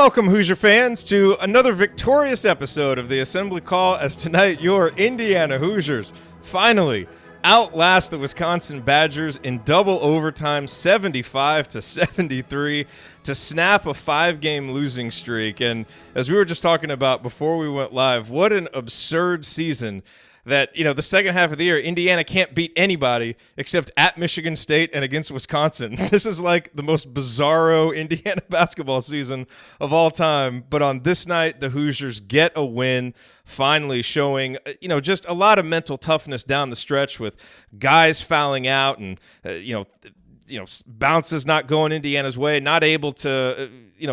Welcome, Hoosier fans, to another victorious episode of the Assembly Call, as tonight your Indiana Hoosiers finally outlast the Wisconsin Badgers in double overtime, 75-73, to snap a 5-game losing streak. And as we were just talking about before we went live, what an absurd season that, the second half of the year, Indiana can't beat anybody except at Michigan State and against Wisconsin. This is like the most bizarro Indiana basketball season of all time. But on this night, the Hoosiers get a win, finally showing, just a lot of mental toughness down the stretch with guys fouling out and, bounces not going Indiana's way, not able to,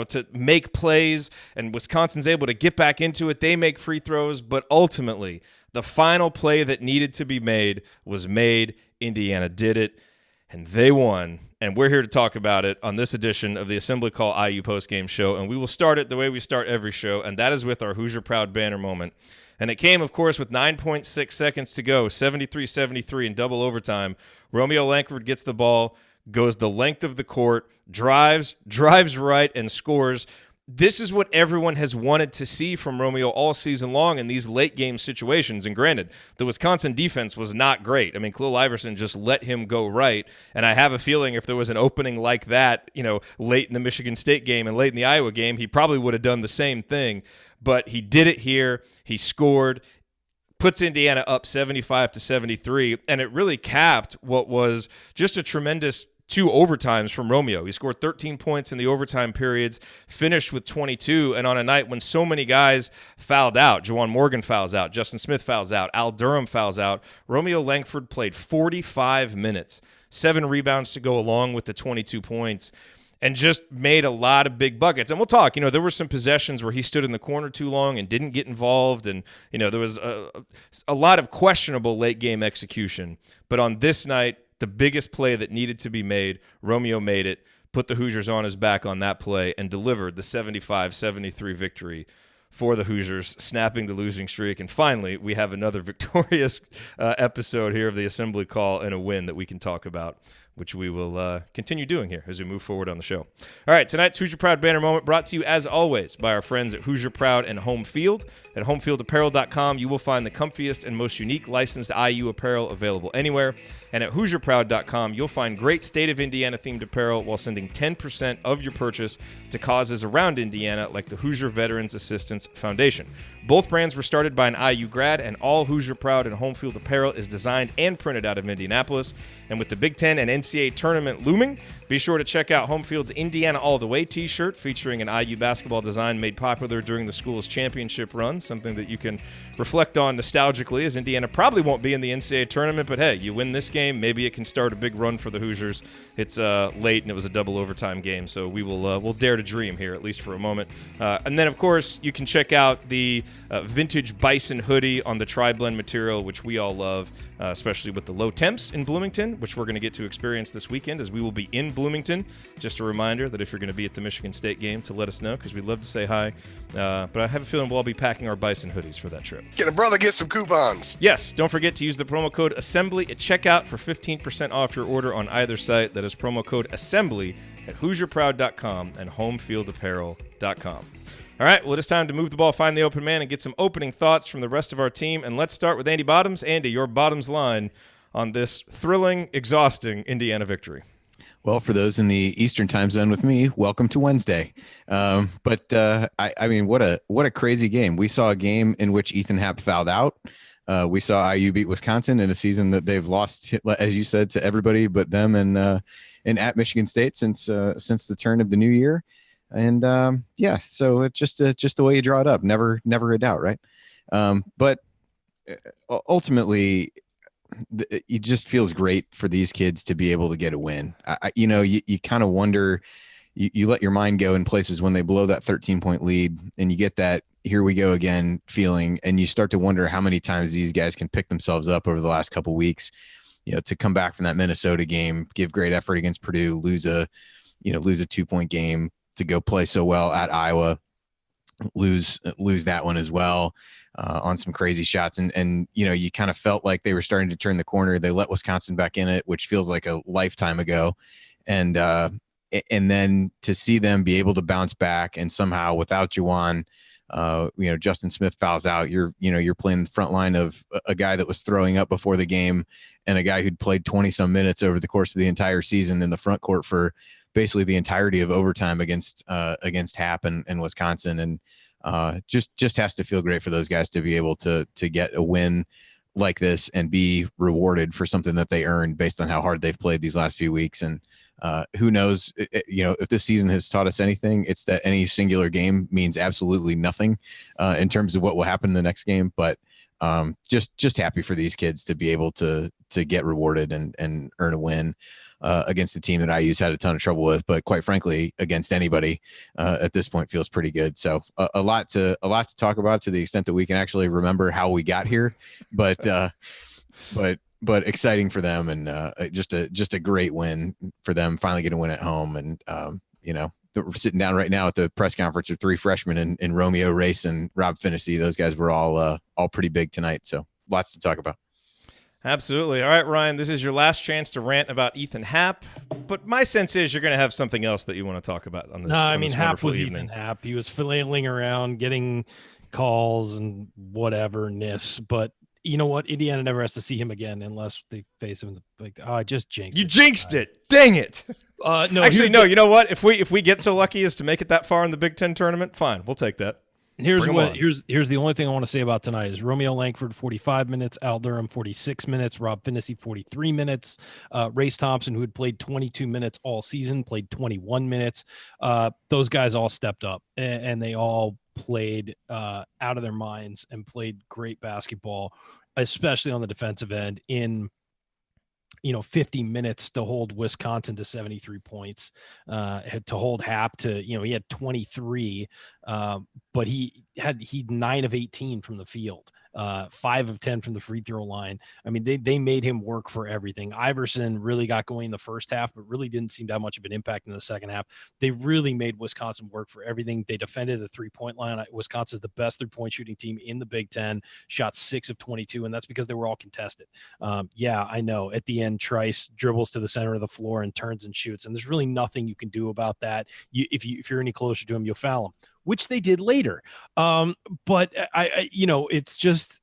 to make plays, and Wisconsin's able to get back into it. They make free throws, but ultimately the final play that needed to be made was made. Indiana did it, and they won. And we're here to talk about it on this edition of the Assembly Call IU Postgame Show, and we will start it the way we start every show, and that is with our Hoosier Proud banner moment. And it came, of course, with 9.6 seconds to go, 73-73 in double overtime. Romeo Langford gets the ball, goes the length of the court, drives right, and scores. This is what everyone has wanted to see from Romeo all season long in these late-game situations. And granted, the Wisconsin defense was not great. I mean, Khalil Iverson just let him go right. And I have a feeling if there was an opening like that, late in the Michigan State game and late in the Iowa game, he probably would have done the same thing. But he did it here. He scored, puts Indiana up 75-73, and it really capped what was just a tremendous 2 overtimes from Romeo. He scored 13 points in the overtime periods, finished with 22, and on a night when so many guys fouled out, Juwan Morgan fouls out, Justin Smith fouls out, Al Durham fouls out, Romeo Langford played 45 minutes, 7 rebounds to go along with the 22 points, and just made a lot of big buckets. And we'll talk, there were some possessions where he stood in the corner too long and didn't get involved, and, there was a lot of questionable late-game execution. But on this night, the biggest play that needed to be made, Romeo made it, put the Hoosiers on his back on that play, and delivered the 75-73 victory for the Hoosiers, snapping the losing streak. And finally, we have another victorious episode here of the Assembly Call and a win that we can talk about, which we will continue doing here as we move forward on the show. All right, tonight's Hoosier Proud banner moment brought to you, as always, by our friends at Hoosier Proud and Home Field. At homefieldapparel.com, you will find the comfiest and most unique licensed IU apparel available anywhere. And at HoosierProud.com, you'll find great state of Indiana-themed apparel while sending 10% of your purchase to causes around Indiana like the Hoosier Veterans Assistance Foundation. Both brands were started by an IU grad, and all Hoosier Proud and Home Field apparel is designed and printed out of Indianapolis. And with the Big Ten and NCAA tournament looming, be sure to check out Home Field's Indiana All the Way t-shirt featuring an IU basketball design made popular during the school's championship run, something that you can reflect on nostalgically, as Indiana probably won't be in the NCAA tournament, but hey, you win this game, maybe it can start a big run for the Hoosiers. It's late and it was a double overtime game, so we'll dare to dream here, at least for a moment. And then, of course, you can check out the vintage Bison hoodie on the tri-blend material, which we all love, especially with the low temps in Bloomington, which we're going to get to experience this weekend as we will be in Bloomington. Just a reminder that if you're going to be at the Michigan State game, to let us know, because we'd love to say hi. But I have a feeling we'll all be packing our Bison hoodies for that trip. Get a brother, get some coupons. Yes, don't forget to use the promo code ASSEMBLY at checkout for 15% off your order on either site. That is promo code ASSEMBLY at HoosierProud.com and HomeFieldApparel.com. All right, well, it is time to move the ball, find the open man, and get some opening thoughts from the rest of our team. And let's start with Andy Bottoms. Andy, your bottoms line on this thrilling, exhausting Indiana victory. Well, for those in the Eastern time zone with me, welcome to Wednesday. I mean, what a crazy game. We saw a game in which Ethan Happ fouled out. We saw IU beat Wisconsin in a season that they've lost, as you said, to everybody but them and at Michigan State since the turn of the new year. And so it's just the way you draw it up. Never a doubt, right? But ultimately, it just feels great for these kids to be able to get a win. You kind of wonder, you let your mind go in places when they blow that 13-point lead and you get that here we go again feeling, and you start to wonder how many times these guys can pick themselves up over the last couple of weeks, to come back from that Minnesota game, give great effort against Purdue, lose a 2-point game, to go play so well at Iowa, lose that one as well. On some crazy shots. And you kind of felt like they were starting to turn the corner. They let Wisconsin back in it, which feels like a lifetime ago. And and then to see them be able to bounce back and somehow without Juwan, Justin Smith fouls out. You're playing the front line of a guy that was throwing up before the game and a guy who'd played 20 some minutes over the course of the entire season in the front court for basically the entirety of overtime against Hap and Wisconsin. And just has to feel great for those guys to be able to get a win like this and be rewarded for something that they earned based on how hard they've played these last few weeks. And who knows, if this season has taught us anything, it's that any singular game means absolutely nothing in terms of what will happen in the next game. But just happy for these kids to be able to get rewarded and earn a win against a team that IU's had a ton of trouble with, but quite frankly, against anybody at this point feels pretty good. So a lot to talk about to the extent that we can actually remember how we got here, but exciting for them and just a great win for them. Finally get a win at home, and we're sitting down right now at the press conference of three freshmen in Romeo, Race, and Rob Finnessy. Those guys were all pretty big tonight. So lots to talk about. Absolutely. All right, Ryan, this is your last chance to rant about Ethan Happ, but my sense is you're going to have something else that you want to talk about on this. No, I mean, Happ was evening. Ethan Happ. He was flailing around, getting calls and whatever-ness, but you know what? Indiana never has to see him again unless they face him. I just jinxed it. You jinxed it. Dang it. No, actually, no. You know what? If we get so lucky as to make it that far in the Big Ten tournament, fine, we'll take that. Here's the only thing I want to say about tonight is Romeo Langford 45 minutes, Al Durham 46 minutes, Rob Finnessy 43 minutes, Race Thompson, who had played 22 minutes all season, played 21 minutes. Those guys all stepped up and they all played out of their minds and played great basketball, especially on the defensive end in 50 minutes to hold Wisconsin to 73 points, to hold Hap to, he had 23, but he 9 of 18 from the field, 5 of 10 from the free throw line. I mean, they made him work for everything. Iverson really got going in the first half, but really didn't seem to have much of an impact in the second half. They really made Wisconsin work for everything. They defended the 3-point line. Wisconsin's the best 3-point shooting team in the Big Ten, shot 6 of 22, and that's because they were all contested. Yeah, I know. At the end, Trice dribbles to the center of the floor and turns and shoots, and there's really nothing you can do about that. If you're any closer to him, you'll foul him, which they did later. But it's just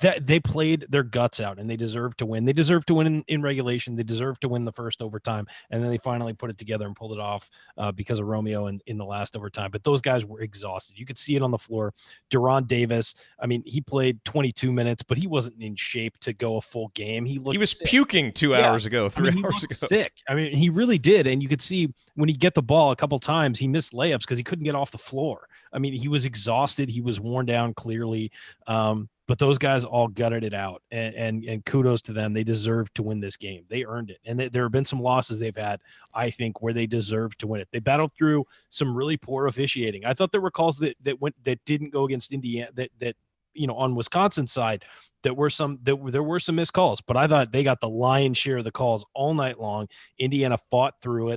that they played their guts out and they deserve to win. They deserve to win in regulation. They deserve to win the first overtime. And then they finally put it together and pulled it off because of Romeo in the last overtime. But those guys were exhausted. You could see it on the floor. Deron Davis, I mean, he played 22 minutes, but he wasn't in shape to go a full game. He was sick. Puking 2 hours ago, 3 hours ago. Sick. I mean, he really did. And you could see when he get the ball a couple times, he missed layups because he couldn't get off the floor. I mean, he was exhausted. He was worn down clearly. But those guys all gutted it out, and kudos to them. They deserve to win this game. They earned it. And there have been some losses they've had, I think, where they deserve to win it. They battled through some really poor officiating. I thought there were calls that didn't go against Indiana that on Wisconsin's side there were some missed calls, but I thought they got the lion's share of the calls all night long. Indiana fought through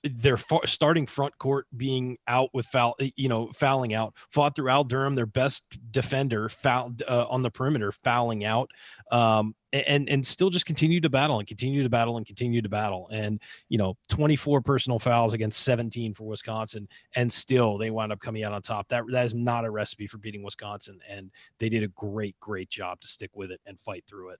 their starting front court being out with fouling out, fought through Al Durham, their best defender, fouled on the perimeter, fouling out, and still just continued to battle and continue to battle and continue to battle. And 24 personal fouls against 17 for Wisconsin, and still they wound up coming out on top. That is not a recipe for beating Wisconsin, and they did a great job to stick with it and fight through it.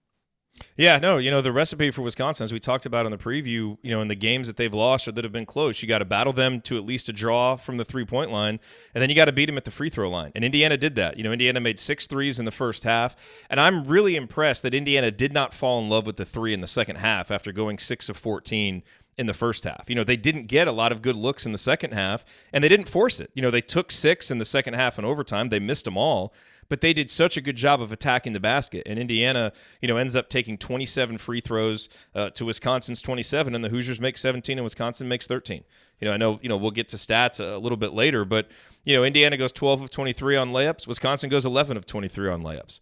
Yeah, no, the recipe for Wisconsin, as we talked about in the preview, in the games that they've lost or that have been close, you got to battle them to at least a draw from the 3-point line, and then you got to beat them at the free throw line. And Indiana did that. Indiana made 6 threes in the first half, and I'm really impressed that Indiana did not fall in love with the 3 in the second half after going 6 of 14 in the first half. They didn't get a lot of good looks in the second half, and they didn't force it. They took 6 in the second half in overtime. They missed them all. But they did such a good job of attacking the basket. And Indiana, ends up taking 27 free throws to Wisconsin's 27, and the Hoosiers make 17 and Wisconsin makes 13. I know, we'll get to stats a little bit later, but, Indiana goes 12 of 23 on layups. Wisconsin goes 11 of 23 on layups.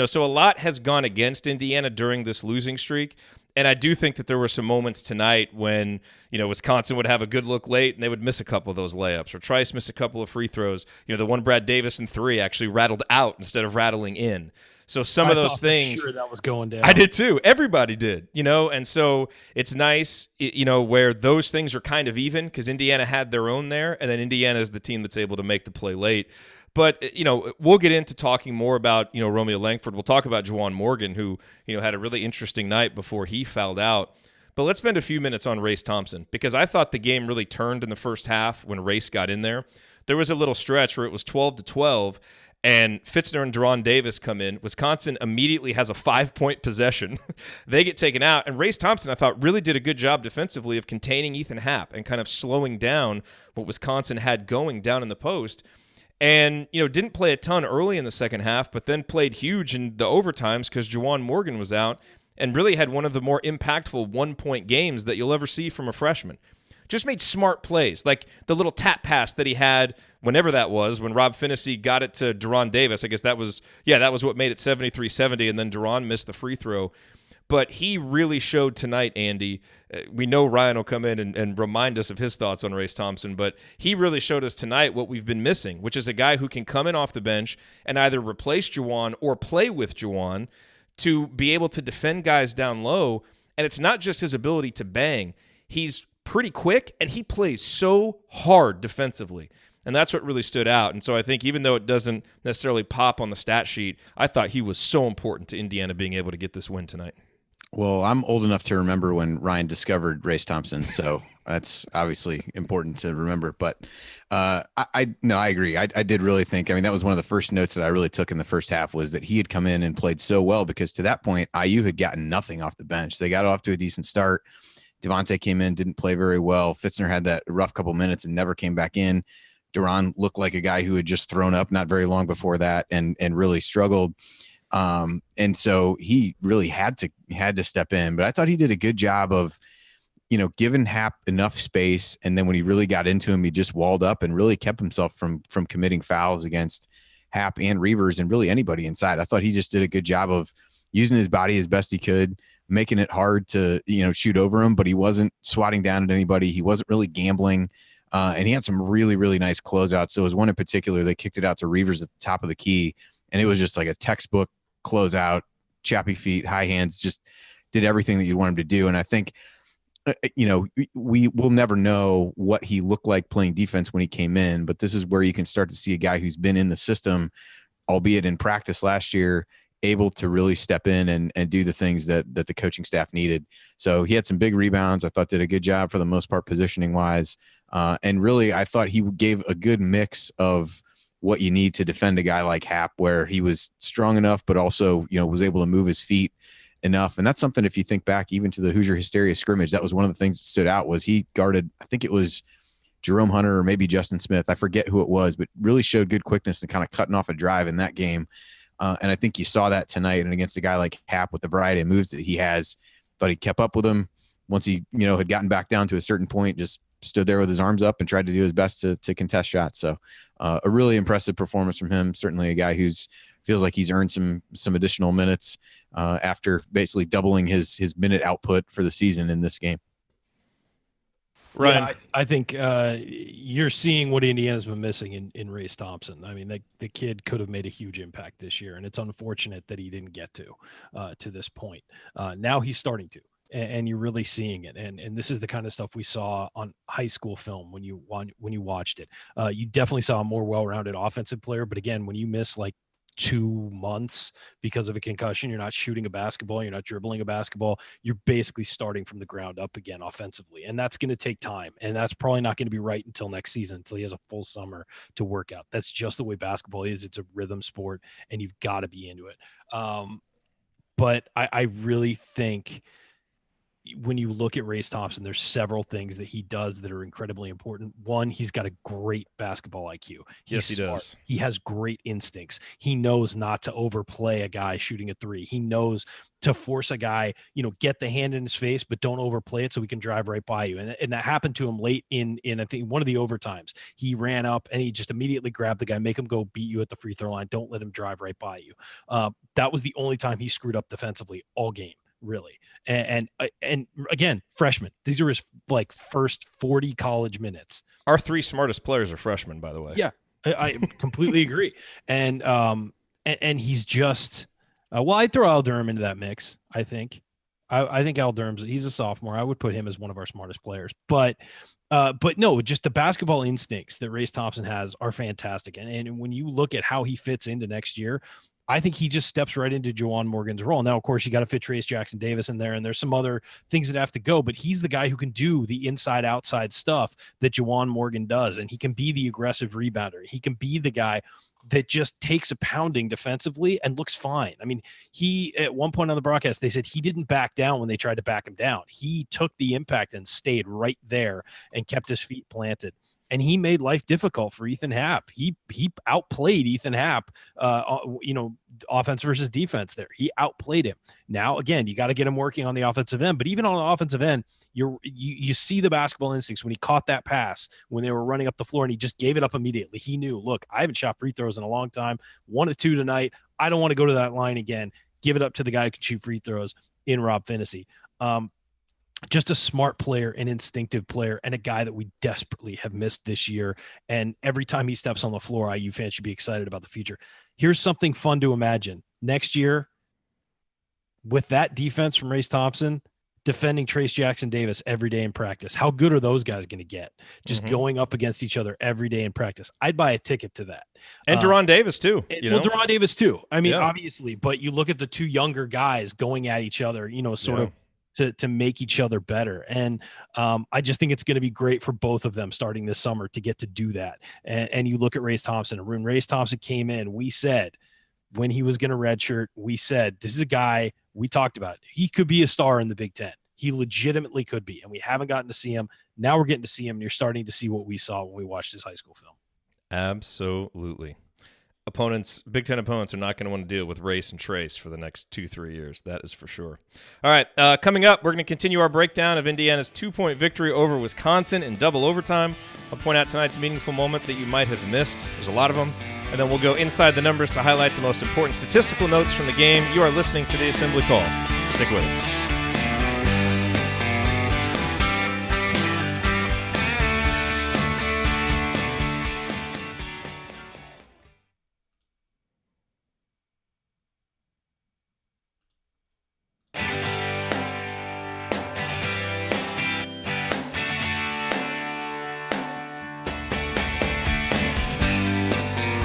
So a lot has gone against Indiana during this losing streak. And I do think that there were some moments tonight when, Wisconsin would have a good look late and they would miss a couple of those layups, or Trice miss a couple of free throws. The one Brad Davis in 3 actually rattled out instead of rattling in. So some of those things, sure that was going down. I did too. Everybody did, and so it's nice, where those things are kind of even because Indiana had their own there, and then Indiana is the team that's able to make the play late. But, we'll get into talking more about, Romeo Langford. We'll talk about Juwan Morgan, who, had a really interesting night before he fouled out. But let's spend a few minutes on Race Thompson because I thought the game really turned in the first half when Race got in there. There was a little stretch where it was 12-12, and Fitzner and Deron Davis come in. Wisconsin immediately has a 5-point possession. They get taken out, and Race Thompson, I thought, really did a good job defensively of containing Ethan Happ and kind of slowing down what Wisconsin had going down in the post. And, didn't play a ton early in the second half, but then played huge in the overtimes because Juwan Morgan was out and really had one of the more impactful one-point games that you'll ever see from a freshman. Just made smart plays, like the little tap pass that he had whenever that was, when Rob Finney got it to Deron Davis. I guess that was what made it 73-70, and then Deron missed the free throw. But he really showed tonight, Andy. We know Ryan will come in and remind us of his thoughts on Race Thompson, but he really showed us tonight what we've been missing, which is a guy who can come in off the bench and either replace Juwan or play with Juwan to be able to defend guys down low. And it's not just his ability to bang. He's pretty quick, and he plays so hard defensively. And that's what really stood out. And so I think even though it doesn't necessarily pop on the stat sheet, I thought he was so important to Indiana being able to get this win tonight. Well, I'm old enough to remember when Ryan discovered Race Thompson, so that's obviously important to remember. But I agree. I did really think, that was one of the first notes that I really took in the first half was that he had come in and played so well because to that point, IU had gotten nothing off the bench. They got off to a decent start. Devontae came in, didn't play very well. Fitzner had that rough couple minutes and never came back in. Deron looked like a guy who had just thrown up not very long before that and really struggled. And so he really had to step in, but I thought he did a good job of, giving Happ enough space. And then when he really got into him, he just walled up and really kept himself from committing fouls against Happ and Reavers and really anybody inside. I thought he just did a good job of using his body as best he could, making it hard to, shoot over him, but he wasn't swatting down at anybody. He wasn't really gambling. And he had some really, really nice closeouts. So it was one in particular, they kicked it out to Reavers at the top of the key. And it was just like a textbook closeout, chappy feet, high hands, just did everything that you'd want him to do. And I think, we will never know what he looked like playing defense when he came in, but this is where you can start to see a guy who's been in the system, albeit in practice last year, able to really step in and do the things that the coaching staff needed. So he had some big rebounds. I thought did a good job for the most part, positioning wise. And really, I thought he gave a good mix of what you need to defend a guy like Happ, where he was strong enough, but also, was able to move his feet enough. And that's something, if you think back even to the Hoosier Hysteria scrimmage, that was one of the things that stood out was he guarded, I think it was Jerome Hunter or maybe Justin Smith. I forget who it was, but really showed good quickness and kind of cutting off a drive in that game. And I think you saw that tonight. And against a guy like Happ with the variety of moves that he has, thought he kept up with him. Once he, had gotten back down to a certain point, just stood there with his arms up and tried to do his best to contest shots. So a really impressive performance from him. Certainly a guy who's feels like he's earned some additional minutes after basically doubling his minute output for the season in this game. Ryan, yeah, I think you're seeing what Indiana's been missing in Race Thompson. I mean, the kid could have made a huge impact this year, and it's unfortunate that he didn't get to this point. Now he's starting to. And you're really seeing it. And this is the kind of stuff we saw on high school film when you watched it. You definitely saw a more well-rounded offensive player. But again, when you miss like 2 months because of a concussion, you're not shooting a basketball, you're not dribbling a basketball, you're basically starting from the ground up again offensively. And that's going to take time. And that's probably not going to be right until next season, until he has a full summer to work out. That's just the way basketball is. It's a rhythm sport, and you've got to be into it. But I really think when you look at Race Thompson, there's several things that he does that are incredibly important. One, he's got a great basketball IQ. Yes, he does. He has great instincts. He knows not to overplay a guy shooting a three. He knows to force a guy, get the hand in his face, but don't overplay it so he can drive right by you. And that happened to him late in I think one of the overtimes. He ran up and he just immediately grabbed the guy, make him go beat you at the free throw line. Don't let him drive right by you. That was the only time he screwed up defensively all game. Really. And again, freshman. These are his first 40 college minutes. Our 3 smartest players are freshmen, by the way. Yeah, I completely agree. And he's just, Well, I'd throw Al Durham into that mix. I think. I think Al Durham's he's a sophomore. I would put him as one of our smartest players. But no, just the basketball instincts that Race Thompson has are fantastic. And when you look at how he fits into next year, I think he just steps right into Juwan Morgan's role. Now, of course, you got to fit Trace Jackson Davis in there, and there's some other things that have to go, but he's the guy who can do the inside outside stuff that Juwan Morgan does. And he can be the aggressive rebounder. He can be the guy that just takes a pounding defensively and looks fine. I mean, he, at one point on the broadcast, they said he didn't back down when they tried to back him down. He took the impact and stayed right there and kept his feet planted. And he made life difficult for Ethan Happ. He outplayed Ethan Happ, offense versus defense there. He outplayed him. Now, again, you got to get him working on the offensive end. But even on the offensive end, you see the basketball instincts when he caught that pass, when they were running up the floor, and he just gave it up immediately. He knew, look, I haven't shot free throws in a long time. 1 of 2 tonight. I don't want to go to that line again. Give it up to the guy who can shoot free throws in Rob Finney. Just a smart player, an instinctive player, and a guy that we desperately have missed this year. And every time he steps on the floor, IU fans should be excited about the future. Here's something fun to imagine. Next year, with that defense from Race Thompson, defending Trace Jackson Davis every day in practice. How good are those guys going to get? Just going up against each other every day in practice. I'd buy a ticket to that. And Deron Davis, too. Deron Davis, too. I mean, obviously, but you look at the two younger guys going at each other, sort of, to make each other better. And I just think it's going to be great for both of them starting this summer to get to do that. And you look at Race Thompson. When Race Thompson came in, we said when he was going to redshirt, we said, this is a guy we talked about. He could be a star in the Big Ten. He legitimately could be. And we haven't gotten to see him. Now we're getting to see him. And you're starting to see what we saw when we watched his high school film. Absolutely. Big Ten opponents are not going to want to deal with Race and Trace for the next 2-3 years. That is for sure. All right, coming up, we're going to continue our breakdown of Indiana's 2-point victory over Wisconsin in double overtime. I'll point out tonight's meaningful moment that you might have missed. There's a lot of them. And then we'll go inside the numbers to highlight the most important statistical notes from the game. You are listening to the Assembly Call. Stick with us.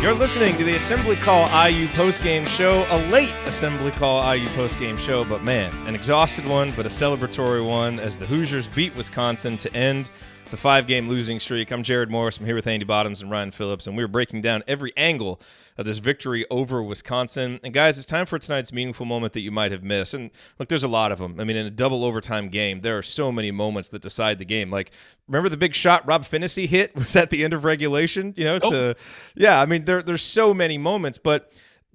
You're listening to the Assembly Call IU postgame show, a late Assembly Call IU postgame show, but man, an exhausted one, but a celebratory one as the Hoosiers beat Wisconsin to end the 5-game losing streak. I'm Jerod Morris. I'm here with Andy Bottoms and Ryan Phillips, and we're breaking down every angle of this victory over Wisconsin. And guys, it's time for tonight's meaningful moment that you might have missed. And look, there's a lot of them. I mean, in a double overtime game, there are so many moments that decide the game. Like, remember the big shot Rob Finney hit was at the end of regulation? I mean, there's so many moments. But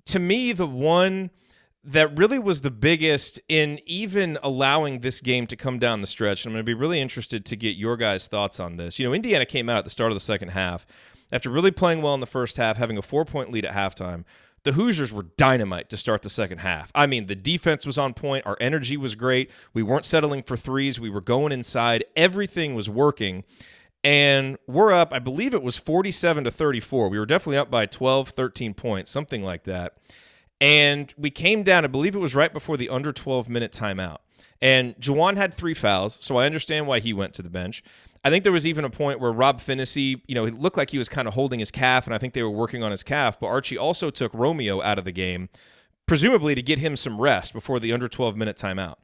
to me, the one that really was the biggest in even allowing this game to come down the stretch, and I'm going to be really interested to get your guys' thoughts on this. Indiana came out at the start of the second half after really playing well in the first half, having a 4-point lead at halftime. The Hoosiers were dynamite to start the second half. I mean, the defense was on point. Our energy was great. We weren't settling for threes. We were going inside. Everything was working. And we're up, I believe it was 47-34. We were definitely up by 12, 13 points, something like that. And we came down, I believe it was right before the under 12-minute timeout. And Juwan had 3 fouls, so I understand why he went to the bench. I think there was even a point where Rob Finney, it looked like he was kind of holding his calf, and I think they were working on his calf. But Archie also took Romeo out of the game, presumably to get him some rest before the under 12-minute timeout.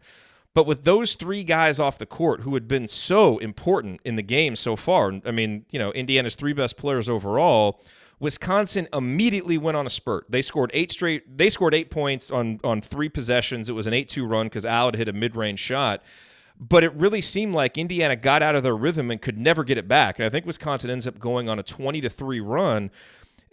But with those 3 guys off the court who had been so important in the game so far, I mean, Indiana's 3 best players overall, Wisconsin immediately went on a spurt. They scored 8 points on 3 possessions. It was an 8-2 run because Al had hit a mid-range shot. But it really seemed like Indiana got out of their rhythm and could never get it back. And I think Wisconsin ends up going on a 20-3 run.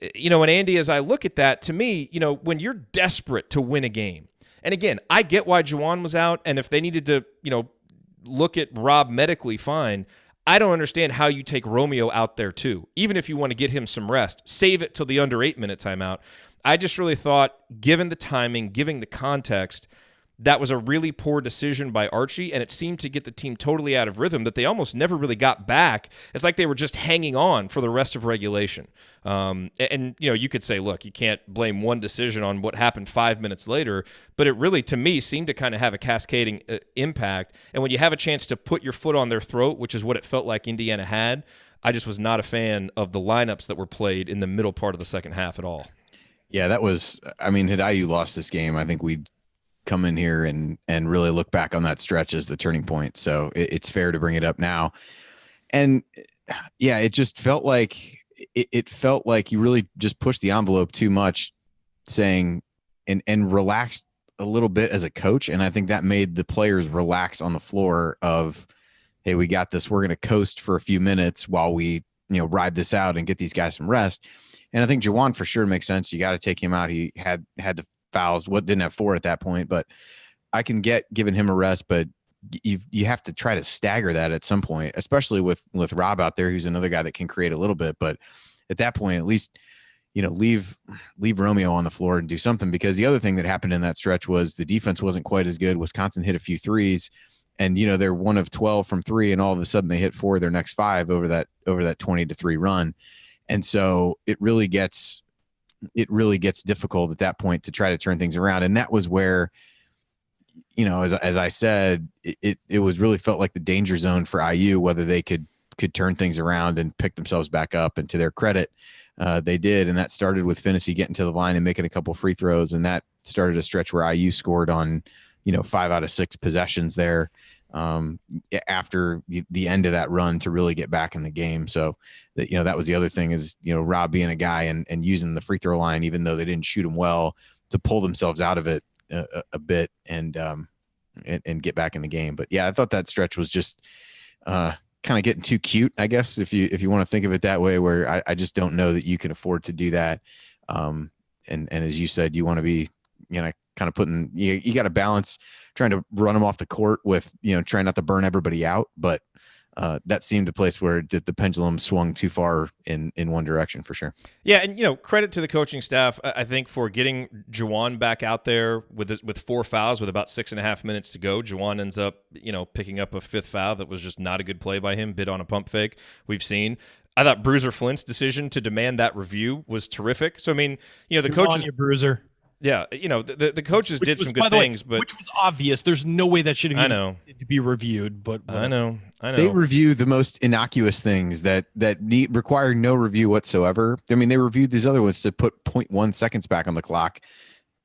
And Andy, as I look at that, to me, when you're desperate to win a game, and again, I get why Juwan was out, and if they needed to, look at Rob medically, fine. I don't understand how you take Romeo out there too. Even if you want to get him some rest, save it till the under 8-minute timeout. I just really thought, given the timing, given the context, that was a really poor decision by Archie, and it seemed to get the team totally out of rhythm that they almost never really got back. It's like they were just hanging on for the rest of regulation. And you could say, look, you can't blame one decision on what happened 5 minutes later, but it really, to me, seemed to kind of have a cascading impact. And when you have a chance to put your foot on their throat, which is what it felt like Indiana had, I just was not a fan of the lineups that were played in the middle part of the second half at all. Yeah, that was, I mean, had IU lost this game, I think we'd come in here and really look back on that stretch as the turning point. So it's fair to bring it up now. And yeah, it just felt like it felt like you really just pushed the envelope too much, saying and relaxed a little bit as a coach. And I think that made the players relax on the floor of, hey, we got this. We're going to coast for a few minutes while we, ride this out and get these guys some rest. And I think Juwan for sure makes sense. You got to take him out. He had the fouls. Didn't have 4 at that point, but I can get giving him a rest, but you have to try to stagger that at some point, especially with Rob out there, who's another guy that can create a little bit. But at that point, at least, leave Romeo on the floor and do something, because the other thing that happened in that stretch was the defense wasn't quite as good. Wisconsin hit a few threes, and they're 1 of 12 from 3, and all of a sudden they hit 4 of their next 5 over that 20-3 run. And so it really gets difficult at that point to try to turn things around. And that was where, as I said, it was really felt like the danger zone for IU, whether they could turn things around and pick themselves back up. And to their credit, they did. And that started with Finney getting to the line and making a couple free throws. And that started a stretch where IU scored on, 5 out of 6 possessions there after the end of that run to really get back in the game. So that was the other thing is, Rob being a guy and using the free throw line, even though they didn't shoot him well, to pull themselves out of it a bit and get back in the game. But yeah, I thought that stretch was just kind of getting too cute, I guess, if you want to think of it that way, where I just don't know that you can afford to do that. And as you said, you want to be, kind of putting, you got to balance trying to run them off the court with, trying not to burn everybody out. But that seemed a place where the pendulum swung too far in one direction for sure. Yeah, and credit to the coaching staff, I think, for getting Juwan back out there with 4 fouls with about 6.5 minutes to go. Juwan ends up, picking up a 5th foul that was just not a good play by him, bid on a pump fake. We've seen. I thought Bruiser Flint's decision to demand that review was terrific. So I mean, the coaches, Bruiser. Yeah, the coaches did some good things, but which was obvious. There's no way that should have to be reviewed. But I know they review the most innocuous things that require no review whatsoever. I mean, they reviewed these other ones to put 0.1 seconds back on the clock.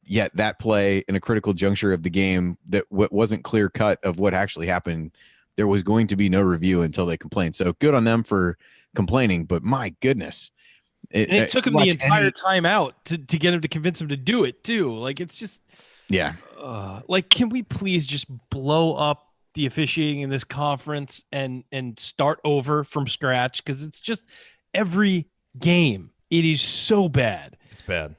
Yet that play in a critical juncture of the game that wasn't clear cut of what actually happened, there was going to be no review until they complained. So good on them for complaining, but my goodness. It took him the entire time out to get him to convince him to do it too. Like, it's just, yeah. Can we please just blow up the officiating in this conference and start over from scratch? Because it's just every game. It is so bad. It's bad.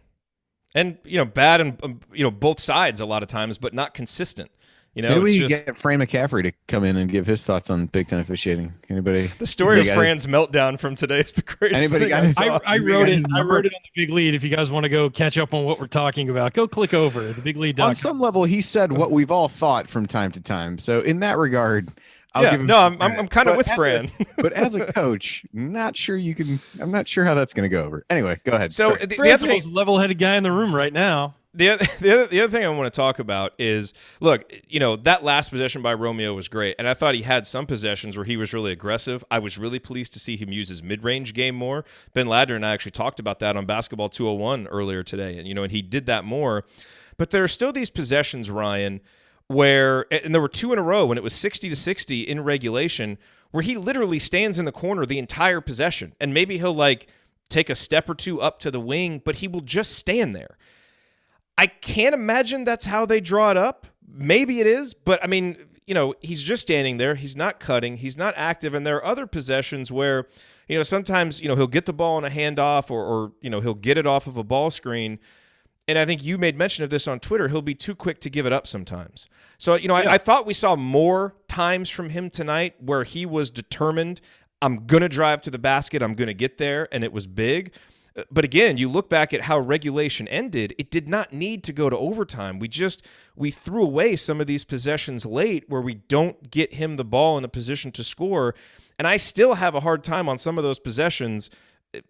And, bad on, both sides a lot of times, but not consistent. Maybe we get Fran McCaffrey to come in and give his thoughts on Big Ten officiating. Anybody? The story of Fran's meltdown from today is the greatest thing I saw. I wrote it on the Big Lead. If you guys want to go catch up on what we're talking about, go click over the Big Lead. On some level, he said what we've all thought from time to time. So in that regard, I'll give him. No, I'm kind of with Fran. But as a coach, I'm not sure how that's going to go over. Anyway, go ahead. So Fran's the most level-headed guy in the room right now. The other thing I want to talk about is, look, that last possession by Romeo was great, and I thought he had some possessions where he was really aggressive. I was really pleased to see him use his mid-range game more. Ben Ladner and I actually talked about that on Basketball 201 earlier today, and he did that more. But there are still these possessions, Ryan, where, and there were 2 in a row when it was 60-60 in regulation, where he literally stands in the corner the entire possession, and maybe he'll take a step or 2 up to the wing, but he will just stand there. I can't imagine that's how they draw it up. Maybe it is, but I mean, he's just standing there. He's not cutting. He's not active. And there are other possessions where, sometimes, he'll get the ball on a handoff or he'll get it off of a ball screen. And I think you made mention of this on Twitter. He'll be too quick to give it up sometimes. So, I thought we saw more times from him tonight where he was determined, I'm going to drive to the basket. I'm going to get there. And it was big. But again, you look back at how regulation ended, it did not need to go to overtime. We threw away some of these possessions late where we don't get him the ball in a position to score. And I still have a hard time on some of those possessions.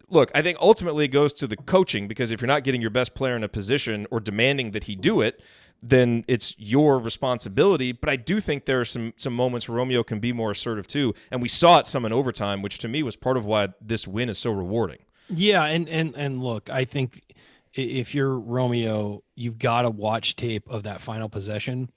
Look, I think ultimately it goes to the coaching, because if you're not getting your best player in a position or demanding that he do it, then it's your responsibility. But I do think there are some moments where Romeo can be more assertive too. And we saw it some in overtime, which to me was part of why this win is so rewarding. Yeah, and look, I think if you're Romeo, you've got to watch tape of that final possession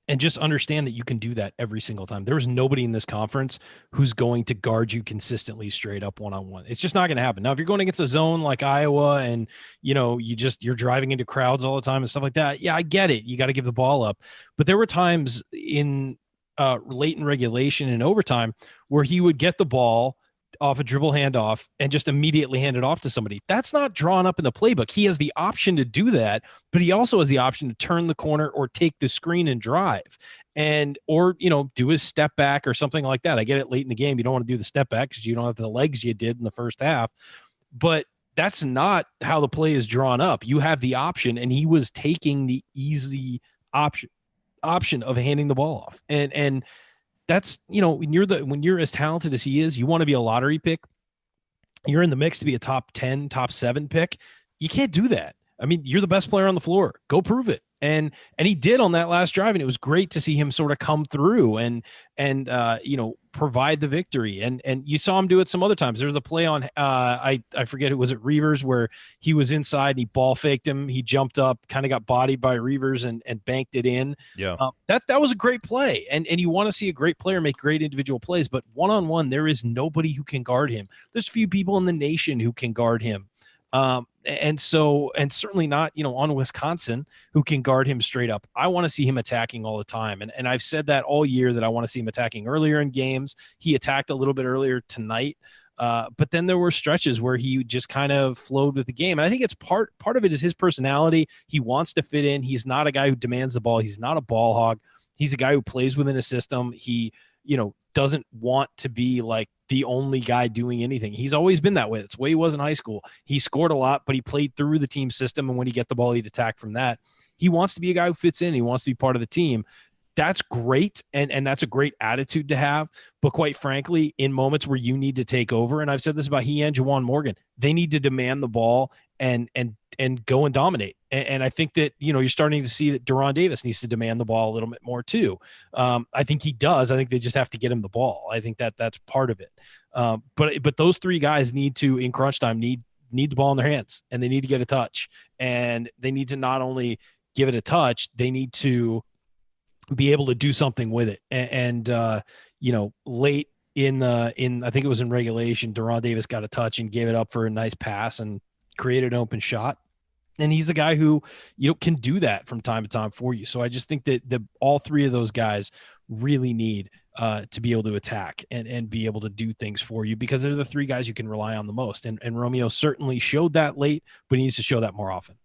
and just understand that you can do that every single time. There is nobody in this conference who's going to guard you consistently straight up one-on-one. It's just not going to happen. Now, if you're going against a zone like Iowa and, you're driving into crowds all the time and stuff like that, yeah, I get it. You got to give the ball up. But there were times in late in regulation and overtime where he would get the ball off a dribble handoff and just immediately hand it off to somebody. That's not drawn up in the playbook. He has the option to do that, but he also has the option to turn the corner or take the screen and drive or do his step back or something like that. I get it late in the game. You don't want to do the step back because you don't have the legs you did in the first half, but that's not how the play is drawn up. You have the option, and he was taking the easy option of handing the ball off. And that's, when you're as talented as he is, you want to be a lottery pick. You're in the mix to be a top 10, top 7 pick. You can't do that. I mean, you're the best player on the floor. Go prove it. And he did on that last drive, and it was great to see him sort of come through and provide the victory. And you saw him do it some other times. There was a play on I forget, it was at Reavers where he was inside and he ball faked him. He jumped up, kind of got bodied by Reavers and banked it in. Yeah, that was a great play. And you want to see a great player make great individual plays, but one-on-one, there is nobody who can guard him. There's few people in the nation who can guard him. And certainly not, on Wisconsin, who can guard him straight up. I want to see him attacking all the time. And I've said that all year, that I want to see him attacking earlier in games. He attacked a little bit earlier tonight. But then there were stretches where he just kind of flowed with the game. And I think it's part of it is his personality. He wants to fit in. He's not a guy who demands the ball. He's not a ball hog. He's a guy who plays within a system. He, doesn't want to be like the only guy doing anything. He's always been that way. That's the way he was in high school. He scored a lot, but he played through the team system. And when he get the ball, he'd attack from that. He wants to be a guy who fits in. He wants to be part of the team. That's great. And that's a great attitude to have. But quite frankly, in moments where you need to take over, and I've said this about he and Juwan Morgan, they need to demand the ball and go and dominate. And I think that, you're starting to see that Deron Davis needs to demand the ball a little bit more too. I think he does. I think they just have to get him the ball. I think that's part of it. But those three guys need to, in crunch time, need the ball in their hands, and they need to get a touch, and they need to not only give it a touch, they need to be able to do something with it. And late in I think it was in regulation, Deron Davis got a touch and gave it up for a nice pass and created an open shot. And he's a guy who, can do that from time to time for you. So I just think that all three of those guys really need to be able to attack and be able to do things for you, because they're the three guys you can rely on the most. And Romeo certainly showed that late, but he needs to show that more often.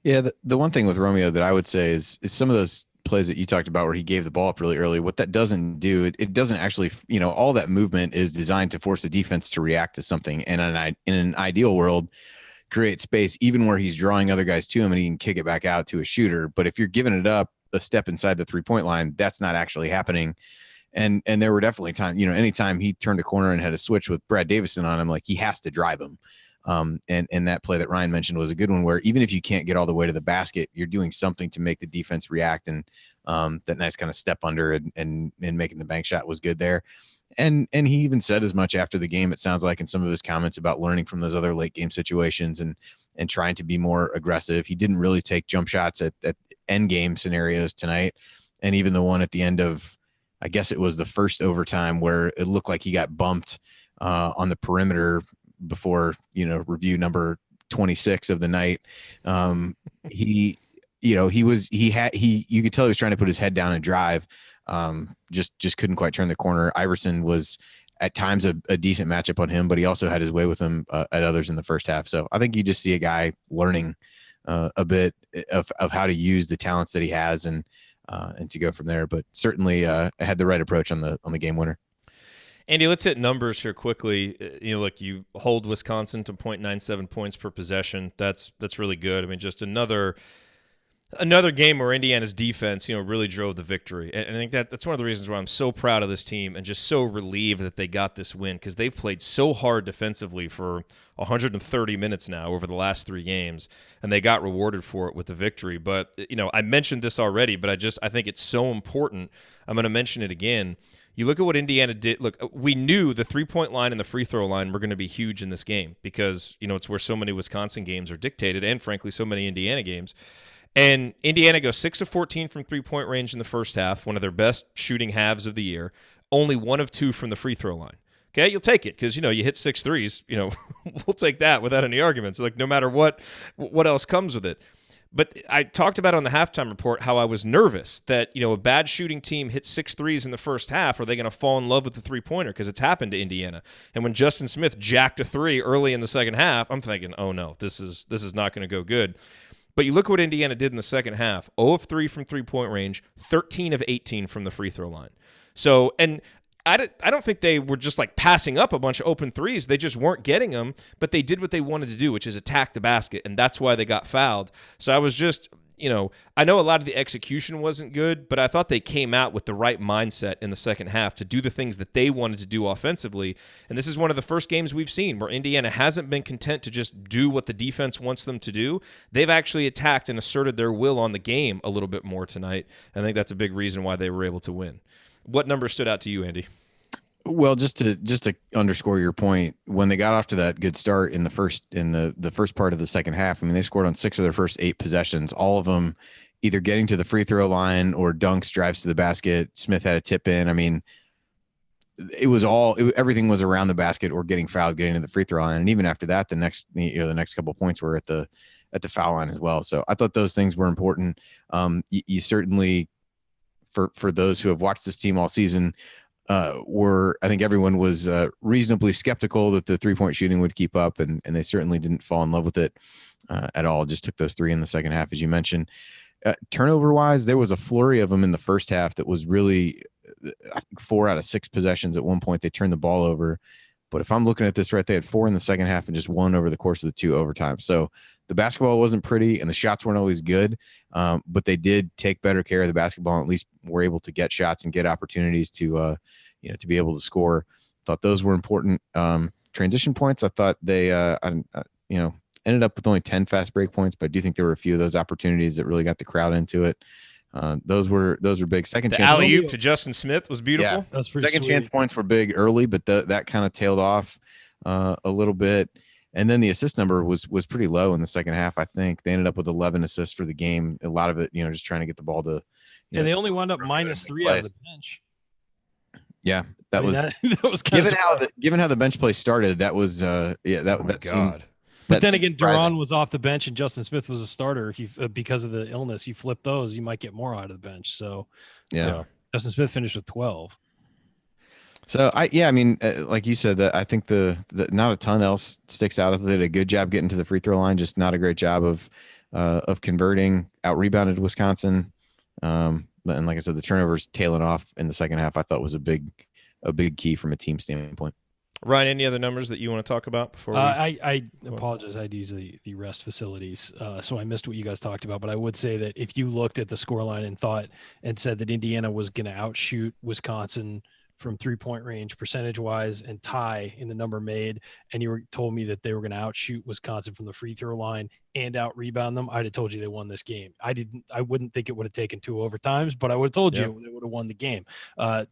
Yeah. The one thing with Romeo that I would say is some of those plays that you talked about where he gave the ball up really early, what that doesn't do, it doesn't actually, all that movement is designed to force the defense to react to something. And in an ideal world, create space even where he's drawing other guys to him and he can kick it back out to a shooter. But if you're giving it up a step inside the 3-point line, that's not actually happening. And there were definitely times, anytime he turned a corner and had a switch with Brad Davison on him, like he has to drive him. And that play that Ryan mentioned was a good one where even if you can't get all the way to the basket, you're doing something to make the defense react. And that nice kind of step under and making the bank shot was good there. And he even said as much after the game, it sounds like, in some of his comments about learning from those other late game situations and trying to be more aggressive. He didn't really take jump shots at end game scenarios tonight. And even the one at the end of, I guess it was the first overtime where it looked like he got bumped on the perimeter before, review number 26 of the night. You could tell he was trying to put his head down and drive. Just couldn't quite turn the corner. Iverson was at times a decent matchup on him, but he also had his way with him at others in the first half. So I think you just see a guy learning a bit of how to use the talents that he has and to go from there. But certainly had the right approach on the game winner. Andy, let's hit numbers here quickly. Look, you hold Wisconsin to 0.97 points per possession. That's really good. I mean, just another game where Indiana's defense, really drove the victory. And I think that's one of the reasons why I'm so proud of this team and just so relieved that they got this win, because they've played so hard defensively for 130 minutes now over the last 3 games, and they got rewarded for it with the victory. But, I mentioned this already, but I think it's so important. I'm going to mention it again. You look at what Indiana did. Look, we knew the 3-point line and the free throw line were going to be huge in this game because, it's where so many Wisconsin games are dictated, and frankly, so many Indiana games. And Indiana goes 6 of 14 from 3-point range in the first half, one of their best shooting halves of the year. Only 1 of 2 from the free throw line. Okay, you'll take it because, you hit 6 threes. We'll take that without any arguments. Like, no matter what else comes with it. But I talked about on the halftime report how I was nervous that, a bad shooting team hits 6 threes in the first half. Are they going to fall in love with the three-pointer? Because it's happened to Indiana. And when Justin Smith jacked a 3 early in the second half, I'm thinking, oh no, this is not going to go good. But you look what Indiana did in the second half. 0 of 3 from three-point range, 13 of 18 from the free throw line. So, and I don't think they were just like passing up a bunch of open threes. They just weren't getting them, but they did what they wanted to do, which is attack the basket, and that's why they got fouled. So I was just, I know a lot of the execution wasn't good, but I thought they came out with the right mindset in the second half to do the things that they wanted to do offensively. And this is one of the first games we've seen where Indiana hasn't been content to just do what the defense wants them to do. They've actually attacked and asserted their will on the game a little bit more tonight. I think that's a big reason why they were able to win. What number stood out to you, Andy? Well, just to underscore your point, when they got off to that good start in the first part of the second half, I mean, they scored on 6 of their first 8 possessions, all of them either getting to the free throw line or dunks, drives to the basket. Smith had a tip in. I mean, everything was around the basket or getting fouled, getting to the free throw line. And even after that, the next couple of points were at the foul line as well. So I thought those things were important. You certainly, for those who have watched this team all season, I think everyone was reasonably skeptical that the 3-point shooting would keep up, and they certainly didn't fall in love with it at all. Just took those 3 in the second half, as you mentioned. Turnover-wise, there was a flurry of them in the first half that was really, I think, 4 out of 6 possessions at one point. They turned the ball over. But if I'm looking at this right, they had 4 in the second half and just 1 over the course of the 2 overtime. So the basketball wasn't pretty and the shots weren't always good, but they did take better care of the basketball and at least were able to get shots and get opportunities to be able to score. Thought those were important. Transition points, I thought they ended up with only 10 fast break points, but I do think there were a few of those opportunities that really got the crowd into it. Those were big. Second chance alley-oop to Justin Smith was beautiful. Yeah, that's pretty second sweet. Chance points were big early, but that kind of tailed off a little bit. And then the assist number was pretty low in the second half. I think they ended up with 11 assists for the game. A lot of it, just trying to get the ball to. They only wound up -3 out of the bench. Yeah, that was given how the bench play started. That was God. But then again, Duran was off the bench and Justin Smith was a starter. If you because of the illness, you flip those, you might get more out of the bench. So yeah, Justin Smith finished with 12. So like you said, that I think the not a ton else sticks out. They did a good job getting to the free throw line, just not a great job of converting. Out rebounded Wisconsin, and like I said, the turnovers tailing off in the second half, I thought was a big key from a team standpoint. Ryan, any other numbers that you want to talk about before? I apologize. I had to use the rest facilities, so I missed what you guys talked about. But I would say that if you looked at the scoreline and said that Indiana was going to outshoot Wisconsin from 3-point range percentage-wise and tie in the number made, and you told me that they were going to outshoot Wisconsin from the free throw line and out-rebound them, I'd have told you they won this game. I wouldn't think it would have taken 2 overtimes, but I would have told you they would have won the game.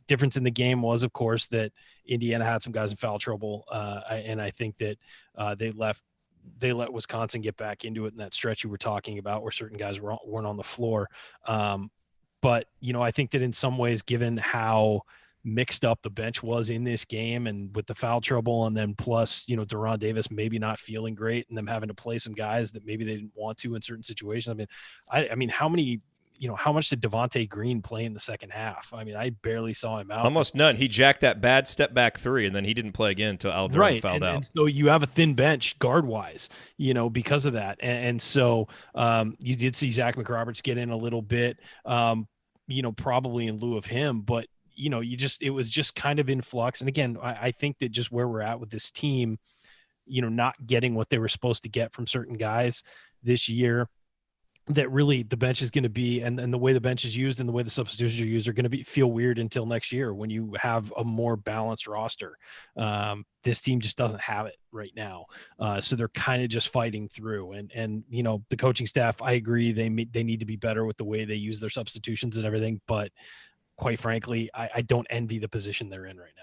Difference in the game was, of course, that Indiana had some guys in foul trouble, and I think that they let Wisconsin get back into it in that stretch you were talking about where certain guys weren't on the floor. But, I think that in some ways, given how mixed up the bench was in this game and with the foul trouble, and then plus, Deron Davis maybe not feeling great and them having to play some guys that maybe they didn't want to in certain situations. I mean, how much did Devontae Green play in the second half? I mean, I barely saw him out. Almost none. He jacked that bad step back 3, and then he didn't play again until Alduran fouled out. And so you have a thin bench guard wise, because of that. And so you did see Zach McRoberts get in a little bit, probably in lieu of him, but it was just kind of in flux. And again, I think that just where we're at with this team, not getting what they were supposed to get from certain guys this year, that really the bench is going to be, and the way the bench is used and the way the substitutions are used are going to feel weird until next year when you have a more balanced roster. This team just doesn't have it right now. So they're kind of just fighting through, and the coaching staff, I agree, they need to be better with the way they use their substitutions and everything. But quite frankly, I don't envy the position they're in right now.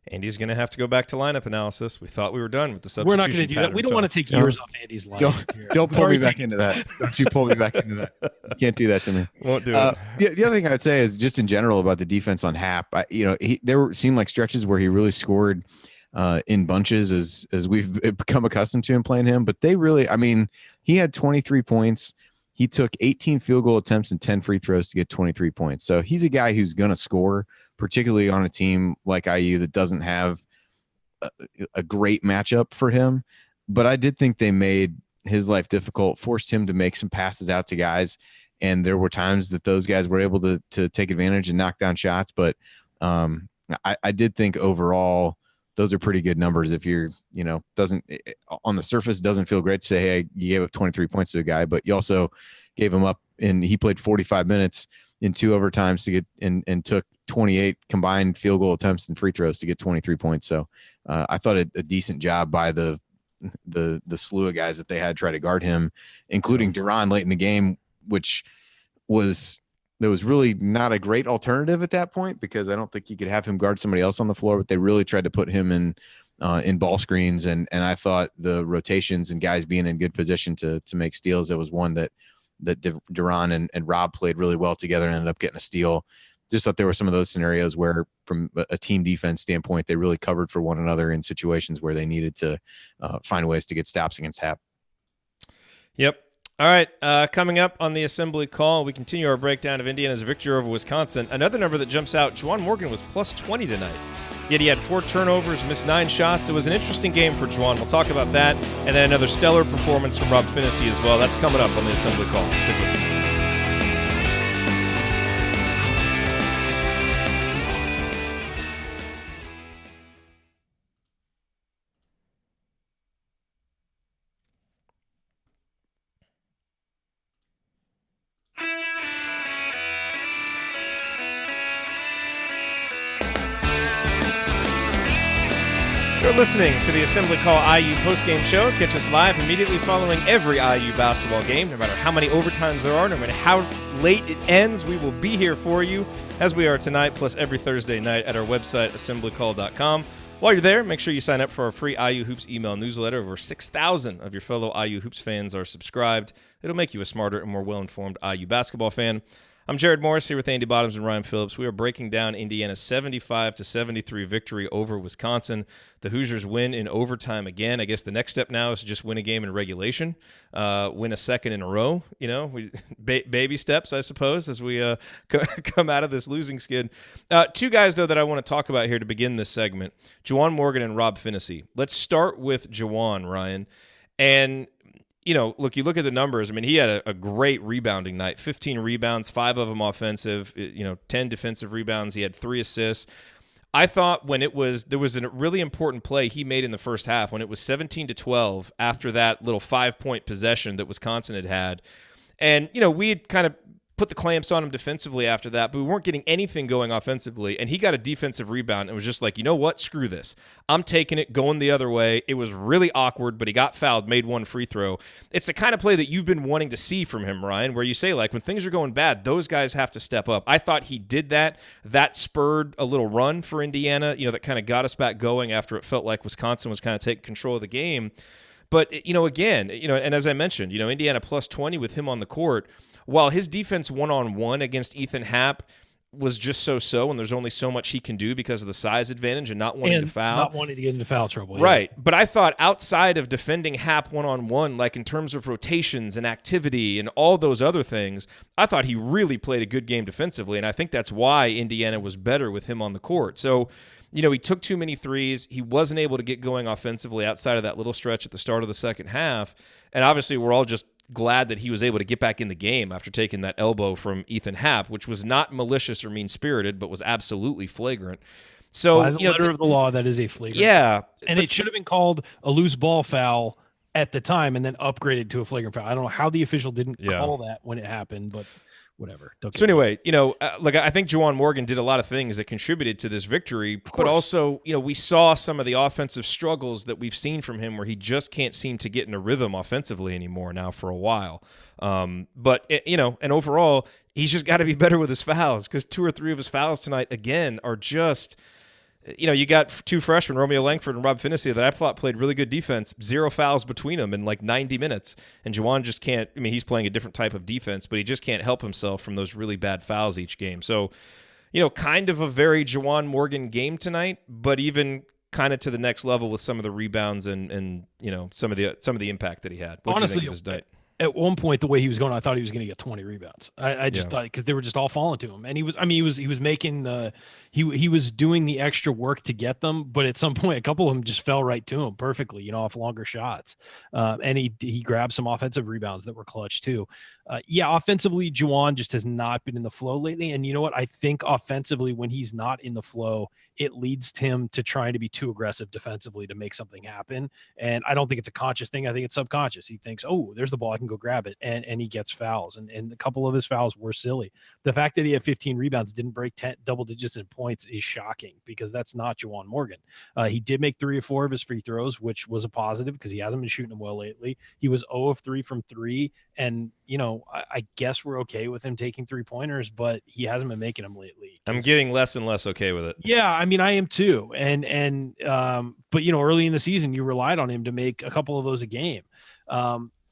Andy's going to have to go back to lineup analysis. We thought we were done with the substitution. We're not going to do that. We don't want to take years off Andy's lineup. Don't pull me back into that. Don't you pull me back into that. You can't do that to me. Won't do it. The other thing I would say is just in general about the defense on Hap. There seemed like stretches where he really scored in bunches as we've become accustomed to him playing him. But they really, he had 23 points. He took 18 field goal attempts and 10 free throws to get 23 points. So he's a guy who's going to score, particularly on a team like IU that doesn't have a great matchup for him. But I did think they made his life difficult, forced him to make some passes out to guys. And there were times that those guys were able to take advantage and knock down shots. But I did think overall, those are pretty good numbers. If you're, on the surface, doesn't feel great to say, hey, you gave up 23 points to a guy, but you also gave him up, and he played 45 minutes in 2 overtimes to get and took 28 combined field goal attempts and free throws to get 23 points. So I thought a decent job by the slew of guys that they had try to guard him, including Duran late in the game, which there was really not a great alternative at that point because I don't think you could have him guard somebody else on the floor, but they really tried to put him in ball screens. And I thought the rotations and guys being in good position to make steals, it was one that Duran and Rob played really well together and ended up getting a steal. Just thought there were some of those scenarios where from a team defense standpoint, they really covered for one another in situations where they needed to find ways to get stops against Hap. Yep. All right, coming up on the assembly call, we continue our breakdown of Indiana's victory over Wisconsin. Another number that jumps out, Juwan Morgan was plus 20 tonight. Yet he had 4 turnovers, missed 9 shots. It was an interesting game for Juwan. We'll talk about that. And then another stellar performance from Rob Finney as well. That's coming up on the assembly call. Stick with us. You're listening to the Assembly Call IU postgame show. Catch us live immediately following every IU basketball game. No matter how many overtimes there are, no matter how late it ends, we will be here for you, as we are tonight, plus every Thursday night at our website, assemblycall.com. While you're there, make sure you sign up for our free IU Hoops email newsletter. Over 6,000 of your fellow IU Hoops fans are subscribed. It'll make you a smarter and more well-informed IU basketball fan. I'm Jerod Morris here with Andy Bottoms and Ryan Phillips. We are breaking down Indiana's 75-73 victory over Wisconsin. The Hoosiers win in overtime again. I guess the next step now is to just win a game in regulation, win a second in a row. Baby steps, I suppose, as we come out of this losing skid. 2 guys, though, that I want to talk about here to begin this segment, Juwan Morgan and Rob Finney. Let's start with Juwan, Ryan. And look, you look at the numbers. He had a great rebounding night, 15 rebounds, 5 of them offensive, 10 defensive rebounds. He had 3 assists. I thought there was a really important play he made in the first half when it was 17-12 after that little 5-point possession that Wisconsin had. And, we had kind of put the clamps on him defensively after that, but we weren't getting anything going offensively, and he got a defensive rebound and was just like, you know what, screw this. I'm taking it, going the other way. It was really awkward, but he got fouled, made 1 free throw. It's the kind of play that you've been wanting to see from him, Ryan, where you say, like, when things are going bad, those guys have to step up. I thought he did that. That spurred a little run for Indiana, that kind of got us back going after it felt like Wisconsin was kind of taking control of the game. But, again, and as I mentioned, Indiana plus 20 with him on the court. While his defense one-on-one against Ethan Happ was just so-so, and there's only so much he can do because of the size advantage and not wanting to foul. Not wanting to get into foul trouble. Right. Yeah. But I thought outside of defending Happ one-on-one, like in terms of rotations and activity and all those other things, I thought he really played a good game defensively, and I think that's why Indiana was better with him on the court. So, he took too many threes. He wasn't able to get going offensively outside of that little stretch at the start of the second half. And obviously we're all just glad that he was able to get back in the game after taking that elbow from Ethan Happ, which was not malicious or mean-spirited, but was absolutely flagrant. So, by the letter of the law, that is a flagrant. Yeah. And it should have been called a loose ball foul at the time and then upgraded to a flagrant foul. I don't know how the official didn't call that when it happened, but whatever. So anyway, I think Juwan Morgan did a lot of things that contributed to this victory, but also, we saw some of the offensive struggles that we've seen from him where he just can't seem to get in a rhythm offensively anymore now for a while. But and overall, he's just got to be better with his fouls, because 2 or 3 of his fouls tonight, again, are just... you got 2 freshmen, Romeo Langford and Rob Finney, that I thought played really good defense, 0 fouls between them in like 90 minutes. And Juwan just can't, he's playing a different type of defense, but he just can't help himself from those really bad fouls each game. So, kind of a very Juwan Morgan game tonight, but even kind of to the next level with some of the rebounds and some of the impact that he had. What honestly, did you think of his night? At one point, the way he was going, I thought he was going to get 20 rebounds. I just thought, because they were just all falling to him, and he was making he was doing the extra work to get them, but at some point, a couple of them just fell right to him perfectly, off longer shots. And he grabbed some offensive rebounds that were clutch too. Offensively, Juwan just has not been in the flow lately. And you know what? I think offensively, when he's not in the flow, it leads him to trying to be too aggressive defensively to make something happen. And I don't think it's a conscious thing. I think it's subconscious. He thinks, oh, there's the ball, I can go grab it. And he gets fouls. And a couple of his fouls were silly. The fact that he had 15 rebounds, didn't break 10 double digits in points, is shocking, because that's not Juwan Morgan. He did make 3 or 4 of his free throws, which was a positive, because he hasn't been shooting them well lately. He was 0 of 3 from 3. And, I guess we're okay with him taking 3-pointers, but he hasn't been making them lately. I'm getting less and less okay with it. Yeah, I am too. But early in the season, you relied on him to make a couple of those a game.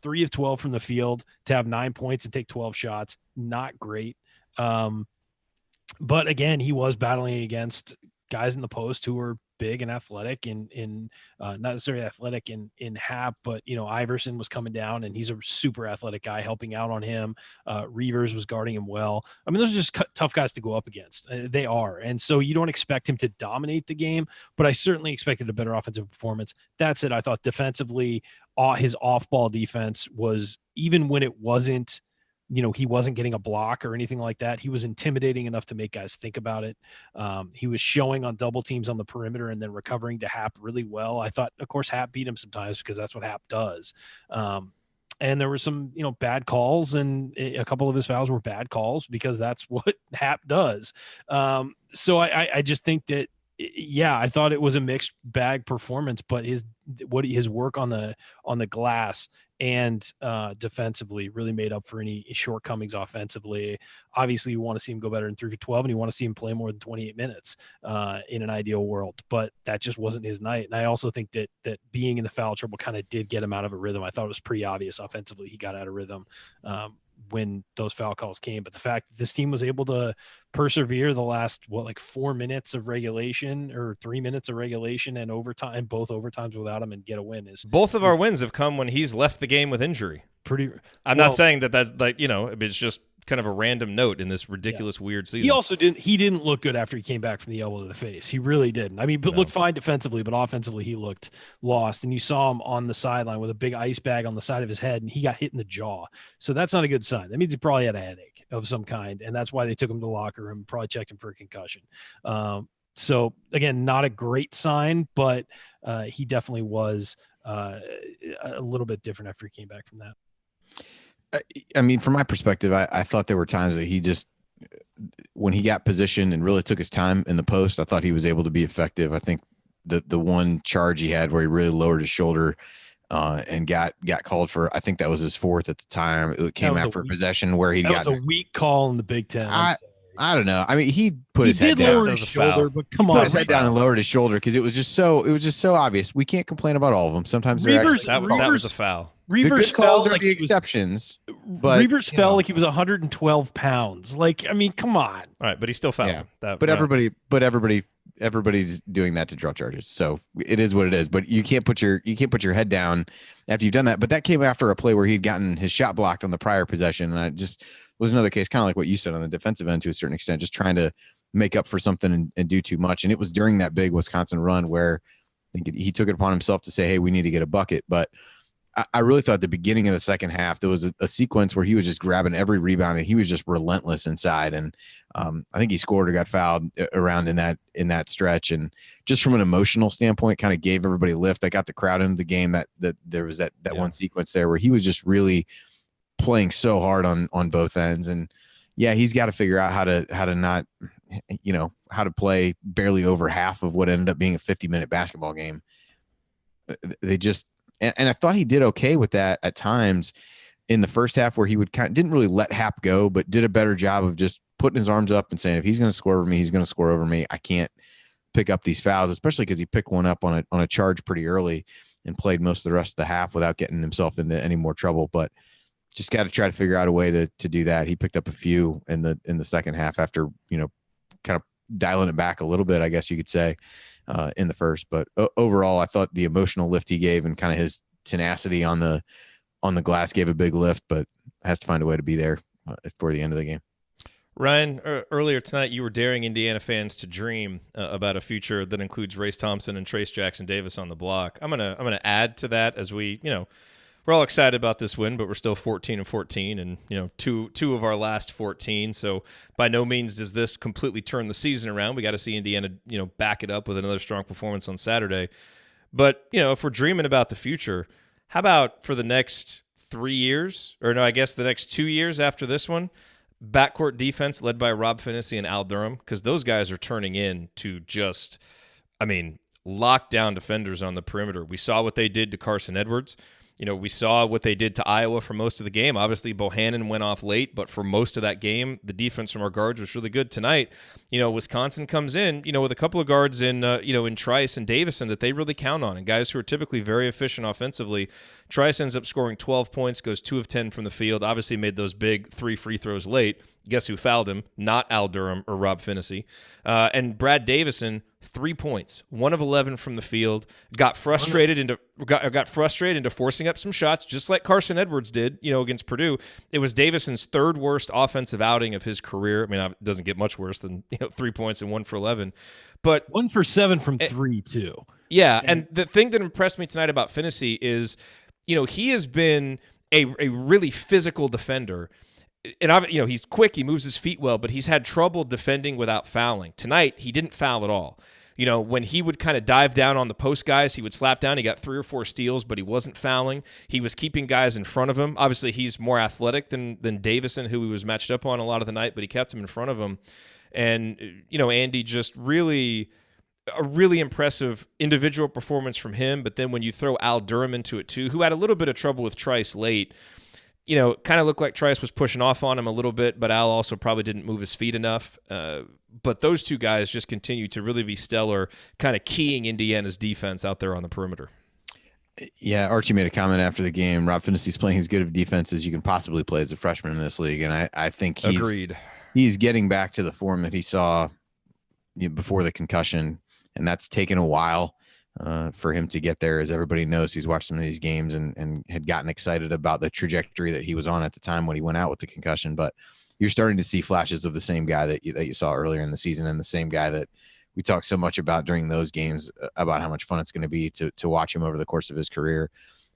3 of 12 from the field, to have 9 points and take 12 shots, not great. But again, he was battling against guys in the post who were big and athletic, in not necessarily athletic in Happ, but Iverson was coming down, and he's a super athletic guy helping out on him. Reavers was guarding him well. Those are just tough guys to go up against. They are. And so you don't expect him to dominate the game, but I certainly expected a better offensive performance. That's it. I thought defensively, his off-ball defense was, even when it wasn't, he wasn't getting a block or anything like that, he was intimidating enough to make guys think about it. He was showing on double teams on the perimeter and then recovering to Happ really well. I thought, of course, Happ beat him sometimes, because that's what Happ does. And there were some, bad calls, and a couple of his fouls were bad calls, because that's what Happ does. So I just think that, I thought it was a mixed bag performance, but his work on the glass and defensively really made up for any shortcomings offensively. Obviously, you want to see him go better than 3 for 12, and you want to see him play more than 28 minutes in an ideal world, but that just wasn't his night. And I also think that being in the foul trouble kind of did get him out of a rhythm. I thought it was pretty obvious offensively he got out of rhythm when those foul calls came. But the fact that this team was able to persevere the last 4 minutes of regulation, or 3 minutes of regulation and overtime, both overtimes without him, and get a win is... Both of our wins have come when he's left the game with injury. I'm not saying that's it's just kind of a random note in this ridiculous, weird season. He also didn't look good after he came back from the elbow to the face. He really didn't. Looked fine defensively, but offensively he looked lost. And you saw him on the sideline with a big ice bag on the side of his head, and he got hit in the jaw. So that's not a good sign. That means he probably had a headache of some kind, and that's why they took him to the locker room, probably checked him for a concussion. So again, not a great sign, but he definitely was a little bit different after he came back from that. From my perspective, I thought there were times that he just, when he got positioned and really took his time in the post, I thought he was able to be effective. I think the one charge he had where he really lowered his shoulder and got called for, I think that was his 4th at the time. It came after a possession where that was a weak call in the Big Ten. I don't know. He put his head down. He did lower his shoulder, but come on. Put his head down and lowered his shoulder, because it was just so obvious. We can't complain about all of them. Sometimes that was a foul. The good calls are the exceptions. But Reavers fell like he was 112 pounds. Come on. All right, but he still fouled him. Everybody's doing that to draw charges. So it is what it is. But you can't put your head down after you've done that. But that came after a play where he'd gotten his shot blocked on the prior possession, and I just was another case, kind of like what you said on the defensive end to a certain extent, just trying to make up for something and do too much. And it was during that big Wisconsin run where I think he took it upon himself to say, hey, we need to get a bucket. But I really thought the beginning of the second half, there was a sequence where he was just grabbing every rebound and he was just relentless inside. And I think he scored or got fouled around in that stretch. And just from an emotional standpoint, kind of gave everybody a lift. I got the crowd into the game that there was that one sequence there where he was just really playing so hard on both ends. And yeah, he's got to figure out how to not, how to play barely over half of what ended up being a 50-minute basketball game. They just, and I thought he did okay with that at times in the first half, where he would didn't really let Hap go, but did a better job of just putting his arms up and saying, if he's going to score over me, he's going to score over me. I can't pick up these fouls, especially because he picked one up on a charge pretty early and played most of the rest of the half without getting himself into any more trouble. But just got to try to figure out a way to do that. He picked up a few in the second half after, kind of dialing it back a little bit, I guess you could say, in the first. But overall, I thought the emotional lift he gave and kind of his tenacity on the glass gave a big lift, but has to find a way to be there for the end of the game. Ryan, earlier tonight you were daring Indiana fans to dream about a future that includes Race Thompson and Trace Jackson Davis on the block. I'm gonna add to that as we, we're all excited about this win, but we're still 14-14, and two of our last 14. So by no means does this completely turn the season around. We got to see Indiana, back it up with another strong performance on Saturday. But if we're dreaming about the future, how about for the next 3 years, or no, I guess the next 2 years after this one, backcourt defense led by Rob Finney and Al Durham, because those guys are turning in to just, lockdown defenders on the perimeter. We saw what they did to Carson Edwards. We saw what they did to Iowa for most of the game. Obviously, Bohannon went off late, but for most of that game, the defense from our guards was really good. Tonight, Wisconsin comes in, with a couple of guards in Trice and Davison that they really count on, and guys who are typically very efficient offensively. Trice ends up scoring 12 points, goes 2 of 10 from the field, obviously made those big 3 free throws late. Guess who fouled him? Not Al Durham or Rob Finney. And Brad Davison, 3 points, 1 of 11 from the field. Got frustrated into forcing up some shots, just like Carson Edwards did, against Purdue. It was Davison's third worst offensive outing of his career. It doesn't get much worse than 3 points and 1 for 11, but 1 for 7 from 3 too. Yeah, and the thing that impressed me tonight about Finney is, he has been a really physical defender. And he's quick, he moves his feet well, but he's had trouble defending without fouling. Tonight, he didn't foul at all. When he would kind of dive down on the post guys, he would slap down. He got 3 or 4 steals, but he wasn't fouling. He was keeping guys in front of him. Obviously, he's more athletic than Davison, who he was matched up on a lot of the night, but he kept him in front of him. And, Andy, just really a really impressive individual performance from him. But then when you throw Al Durham into it too, who had a little bit of trouble with Trice late, kind of looked like Trice was pushing off on him a little bit, but Al also probably didn't move his feet enough. But those two guys just continue to really be stellar, kind of keying Indiana's defense out there on the perimeter. Yeah, Archie made a comment after the game. Rob Finney's playing as good of defense as you can possibly play as a freshman in this league, and I think he's getting back to the form that he saw before the concussion, and that's taken a while for him to get there. As everybody knows, he's watched some of these games and had gotten excited about the trajectory that he was on at the time when he went out with the concussion. But you're starting to see flashes of the same guy that you saw earlier in the season, and the same guy that we talked so much about during those games about how much fun it's going to be to watch him over the course of his career.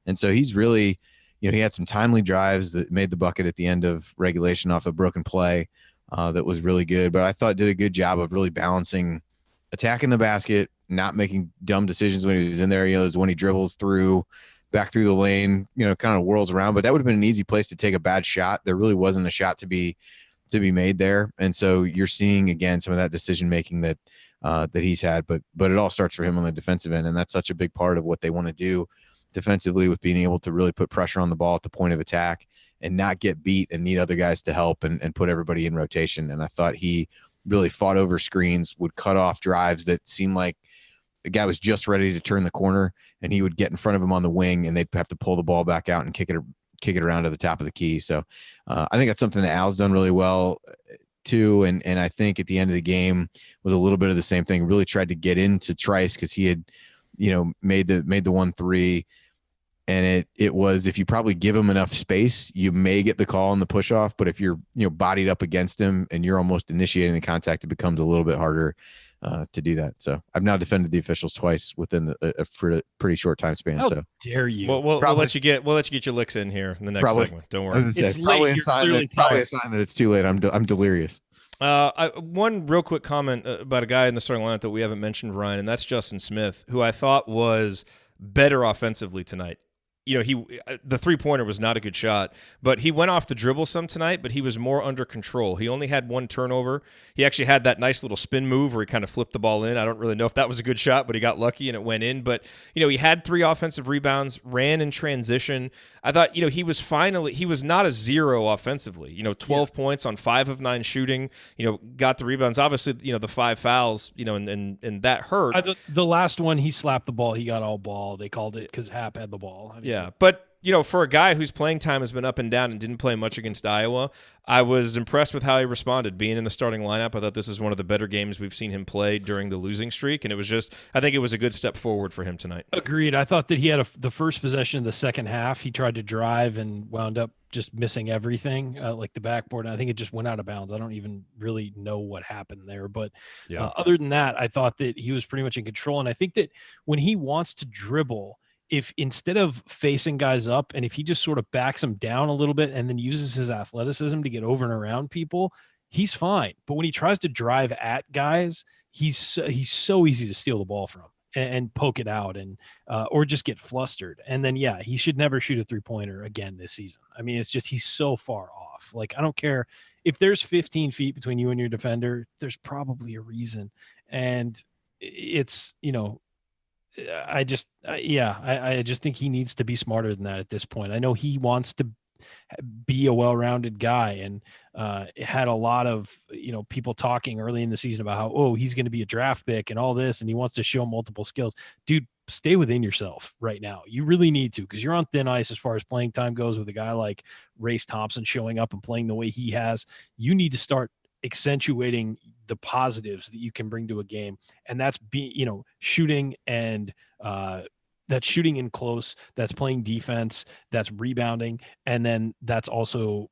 And so he's really, he had some timely drives that made the bucket at the end of regulation off a broken play that was really good. But I thought did a good job of really balancing attacking the basket, not making dumb decisions when he was in there. Is when he dribbles back through the lane, kind of whirls around. But that would have been an easy place to take a bad shot. There really wasn't a shot to be made there. And so you're seeing again some of that decision making that he's had. But it all starts for him on the defensive end, and that's such a big part of what they want to do defensively, with being able to really put pressure on the ball at the point of attack and not get beat and need other guys to help and put everybody in rotation. And I thought he really fought over screens, would cut off drives that seemed like the guy was just ready to turn the corner, and he would get in front of him on the wing, and they'd have to pull the ball back out and kick it around to the top of the key. So I think that's something that Al's done really well too. And I think at the end of the game was a little bit of the same thing. Really tried to get into Trice because he had, made the 1-3 And it was, if you probably give him enough space, you may get the call on the push off. But if you're, bodied up against him and you're almost initiating the contact, it becomes a little bit harder to do that. So I've now defended the officials twice within a pretty short time span. How So dare you? We'll let you get your licks in here in the next segment. Don't worry. It's probably late. a sign that it's too late. I'm delirious. One real quick comment about a guy in the starting lineup that we haven't mentioned, Ryan, and that's Justin Smith, who I thought was better offensively tonight. The three-pointer was not a good shot, but he went off the dribble some tonight, but he was more under control. He only had one turnover. He actually had that nice little spin move where he kind of flipped the ball in. I don't really know if that was a good shot, but he got lucky and it went in. But, he had 3 offensive rebounds, ran in transition. I thought, he was not a zero offensively. 12 points on 5 of 9 shooting, got the rebounds. Obviously, the 5 fouls, and that hurt. The last one, he slapped the ball. He got all ball. They called it because Hap had the ball. Yeah, but for a guy whose playing time has been up and down and didn't play much against Iowa, I was impressed with how he responded being in the starting lineup. I thought this is one of the better games we've seen him play during the losing streak, and I think it was a good step forward for him tonight. Agreed. I thought that he had the first possession of the second half. He tried to drive and wound up just missing everything, like the backboard. And I think it just went out of bounds. I don't even really know what happened there. But other than that, I thought that he was pretty much in control. And I think that when he wants to dribble, if instead of facing guys up and if he just sort of backs them down a little bit and then uses his athleticism to get over and around people, he's fine. But when he tries to drive at guys, he's so easy to steal the ball from and poke it out and or just get flustered. And then, he should never shoot a 3-pointer again this season. I mean, it's just he's so far off. Like, I don't care if there's 15 feet between you and your defender, there's probably a reason. And it's, I just think he needs to be smarter than that at this point. I know he wants to be a well-rounded guy and had a lot of people talking early in the season about how he's going to be a draft pick and all this, and he wants to show multiple skills. Dude, stay within yourself right now. You really need to, because you're on thin ice as far as playing time goes with a guy like Race Thompson showing up and playing the way he has. You need to start accentuating the positives that you can bring to a game, and that's shooting and that's shooting in close, that's playing defense, that's rebounding, and then that's also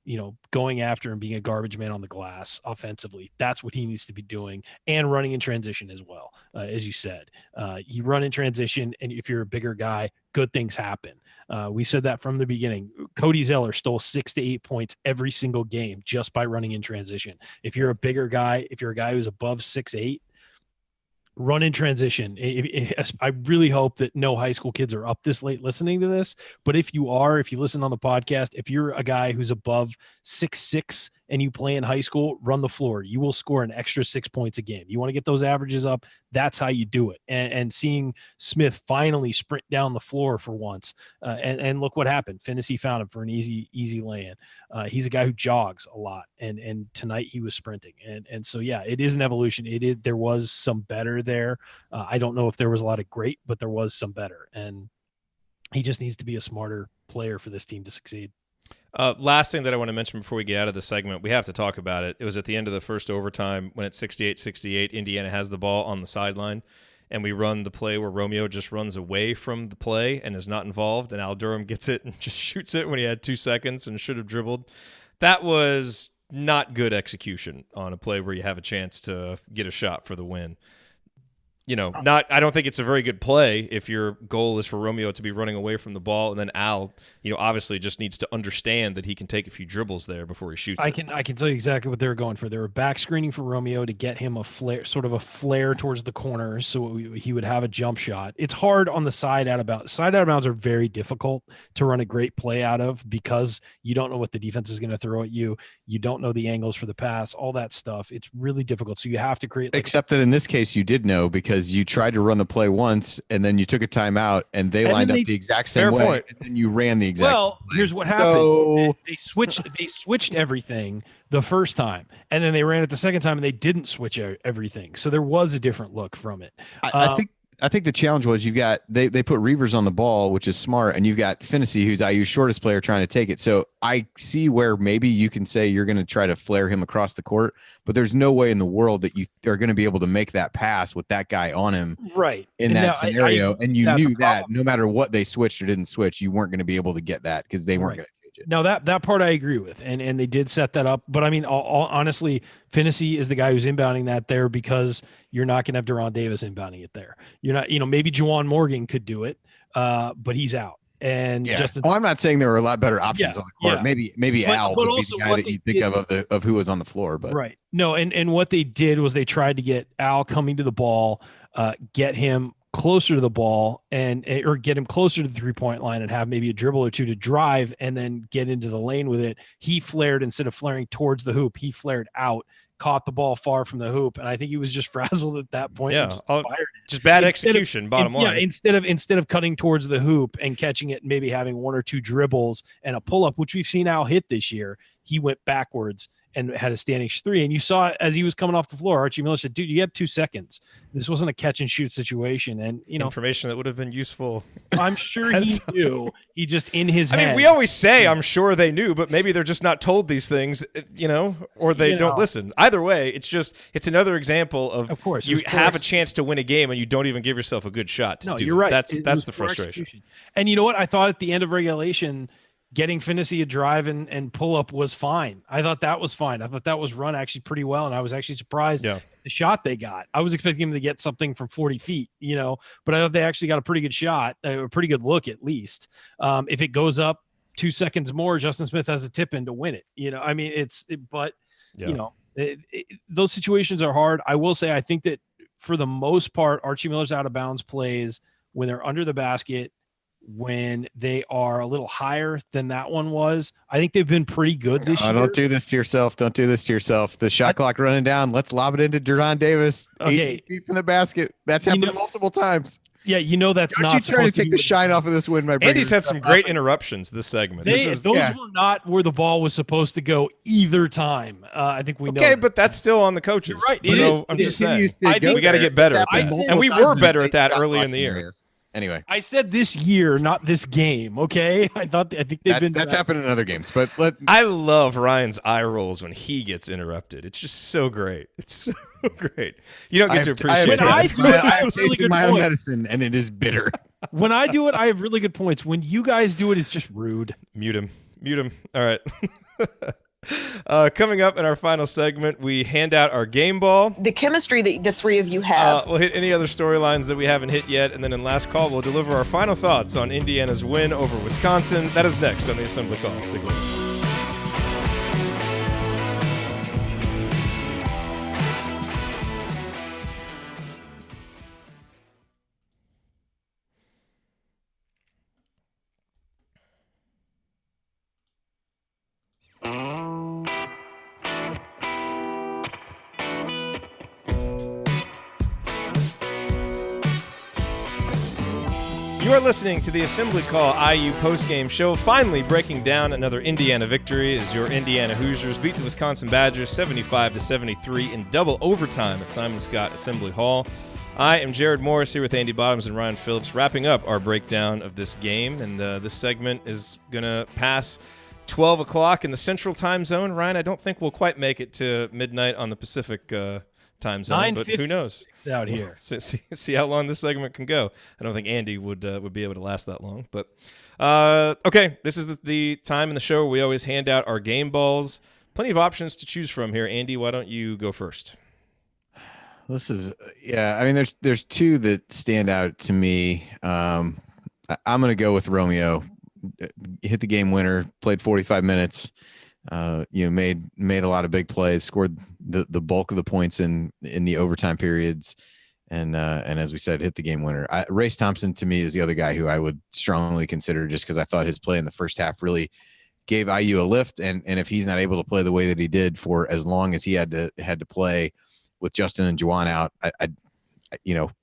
going after and being a garbage man on the glass offensively. That's what he needs to be doing, and running in transition as well. As you said, you run in transition, and if you're a bigger guy, good things happen. We said that from the beginning. Cody Zeller stole 6 to 8 points every single game just by running in transition. If you're a bigger guy, if you're a guy who's above 6'8", run in transition. I really hope that no high school kids are up this late listening to this, but if you listen on the podcast, if you're a guy who's above 6'6" and you play in high school, run the floor. You will score an extra 6 points a game. You want to get those averages up. That's how you do it. And seeing Smith finally sprint down the floor for once, and look what happened. Finney found him for an easy lay-in. He's a guy who jogs a lot, and tonight he was sprinting. And so, it is an evolution. There was some better there. I don't know if there was a lot of great, but there was some better. And he just needs to be a smarter player for this team to succeed. Last thing that I want to mention before we get out of the segment, we have to talk about it. It was at the end of the first overtime when it's 68-68. Indiana has the ball on the sideline, and we run the play where Romeo just runs away from the play and is not involved, and Al Durham gets it and just shoots it when he had 2 seconds and should have dribbled. That was not good execution on a play where you have a chance to get a shot for the win. I don't think it's a very good play if your goal is for Romeo to be running away from the ball, and then Al, obviously just needs to understand that he can take a few dribbles there before he shoots. I can tell you exactly what they were going for. They were back screening for Romeo to get him a flare towards the corner, so he would have a jump shot. It's hard on the side out of bounds. Side out of bounds are very difficult to run a great play out of because you don't know what the defense is going to throw at you. You don't know the angles for the pass, all that stuff. It's really difficult. So you have to create. Except that in this case, you did know because you tried to run the play once and then you took a timeout and they lined up the exact same way. Point. And then you ran the exact same way. Here's what happened. So... They switched everything the first time, and then they ran it the second time and they didn't switch everything. So there was a different look from it. I think I think the challenge was they put Reavers on the ball, which is smart, and you've got Finney, who's IU's shortest player, trying to take it. So I see where maybe you can say you're going to try to flare him across the court, but there's no way in the world that you are going to be able to make that pass with that guy on him, right? In that scenario, and you knew that no matter what they switched or didn't switch, you weren't going to be able to get that because they weren't going to. Now that part I agree with, and they did set that up. But I mean, honestly, Finney is the guy who's inbounding that there because you're not going to have Deron Davis inbounding it there. You're not, maybe Juwan Morgan could do it, but he's out. And Justin, I'm not saying there were a lot better options on the court. Maybe Al would be the guy that you think of who was on the floor. But right, no, and what they did was they tried to get Al coming to the ball, get him closer to the ball or get him closer to the 3-point line and have maybe a dribble or two to drive and then get into the lane with it. He flared instead of flaring towards the hoop. He flared out, caught the ball far from the hoop. And I think he was just frazzled at that point. Yeah. Just bad execution, bottom line. Yeah. Instead of cutting towards the hoop and catching it, and maybe having one or two dribbles and a pull up, which we've seen Al hit this year, he went backwards and had a standing three. And you saw it as he was coming off the floor. Archie Miller said, dude, you had 2 seconds. This wasn't a catch and shoot situation. And, information that would have been useful. I'm sure he knew. He just in his head. I mean, we always say, I'm sure they knew, but maybe they're just not told these things, or they don't listen. Either way, it's another example of course, you have a chance to win a game and you don't even give yourself a good shot to do you're right. That's the frustration. Execution. And you know what? I thought at the end of regulation, getting Finney a drive and pull up was fine. I thought that was fine. I thought that was run actually pretty well. And I was actually surprised at the shot they got. I was expecting him to get something from 40 feet, but I thought they actually got a pretty good shot, a pretty good look at least. If it goes up 2 seconds more, Justin Smith has a tip in to win it. I mean, those situations are hard. I will say, I think that for the most part, Archie Miller's out of bounds plays when they're under the basket, when they are a little higher than that one was. I think they've been pretty good this year. Don't do this to yourself. Don't do this to yourself. The shot clock running down. Let's lob it into Deron Davis. Okay. 8 feet from the basket. That's happened multiple times. Yeah, that's Aren't not. you trying to take the shine off of this win? Andy's had some great interruptions this segment. Those were not where the ball was supposed to go either time. I think we know. Okay, but that's still on the coaches. You're right. I'm just saying. I think we got to get better at that. And we were better at that early in the year. Anyway, I said this year, not this game. Okay, I think that's happened in other games. But I love Ryan's eye rolls when he gets interrupted. It's just so great. It's so great. You don't get to appreciate it. I have tasted my own medicine, and it is bitter. When I do it, I have really good points. When you guys do it, it's just rude. Mute him. All right. Coming up in our final segment, we hand out our game ball. The chemistry that the three of you have. We'll hit any other storylines that we haven't hit yet, and then in last call, we'll deliver our final thoughts on Indiana's win over Wisconsin. That is next on the Assembly Call. Stick with us. You are listening to the Assembly Call IU postgame show, finally breaking down another Indiana victory as your Indiana Hoosiers beat the Wisconsin Badgers 75-73 in double overtime at Simon Scott Assembly Hall. I am Jerod Morris here with Andy Bottoms and Ryan Phillips, wrapping up our breakdown of this game, and this segment is going to pass 12 o'clock in the Central Time Zone. Ryan, I don't think we'll quite make it to midnight on the Pacific time zone, but who knows? Out here. See how long this segment can go. I don't think Andy would be able to last that long. But okay, this is the time in the show where we always hand out our game balls. Plenty of options to choose from here. Andy, why don't you go first? This is I mean, there's two that stand out to me. I'm going to go with Romeo. Hit the game winner. Played 45 minutes. Made a lot of big plays, scored the bulk of the points in the overtime periods, and as we said, hit the game winner. Race Thompson to me is the other guy who I would strongly consider, just because I thought his play in the first half really gave IU a lift, and if he's not able to play the way that he did for as long as he had to play with Justin and Juwan out,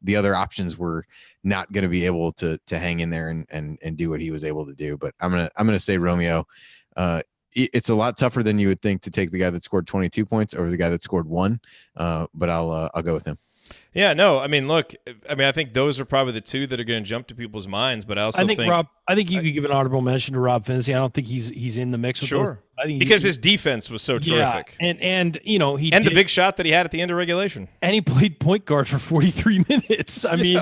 the other options were not going to be able to hang in there and do what he was able to do. But I'm gonna say Romeo. It's a lot tougher than you would think to take the guy that scored 22 points over the guy that scored 1. But I'll go with him. Yeah, no, I mean, look, I think those are probably the two that are going to jump to people's minds, but I think Rob, I think you could give an honorable mention to Rob Finney. I don't think he's in the mix with those. I think because his defense was so terrific. And the big shot that he had at the end of regulation. And he played point guard for 43 minutes. I mean,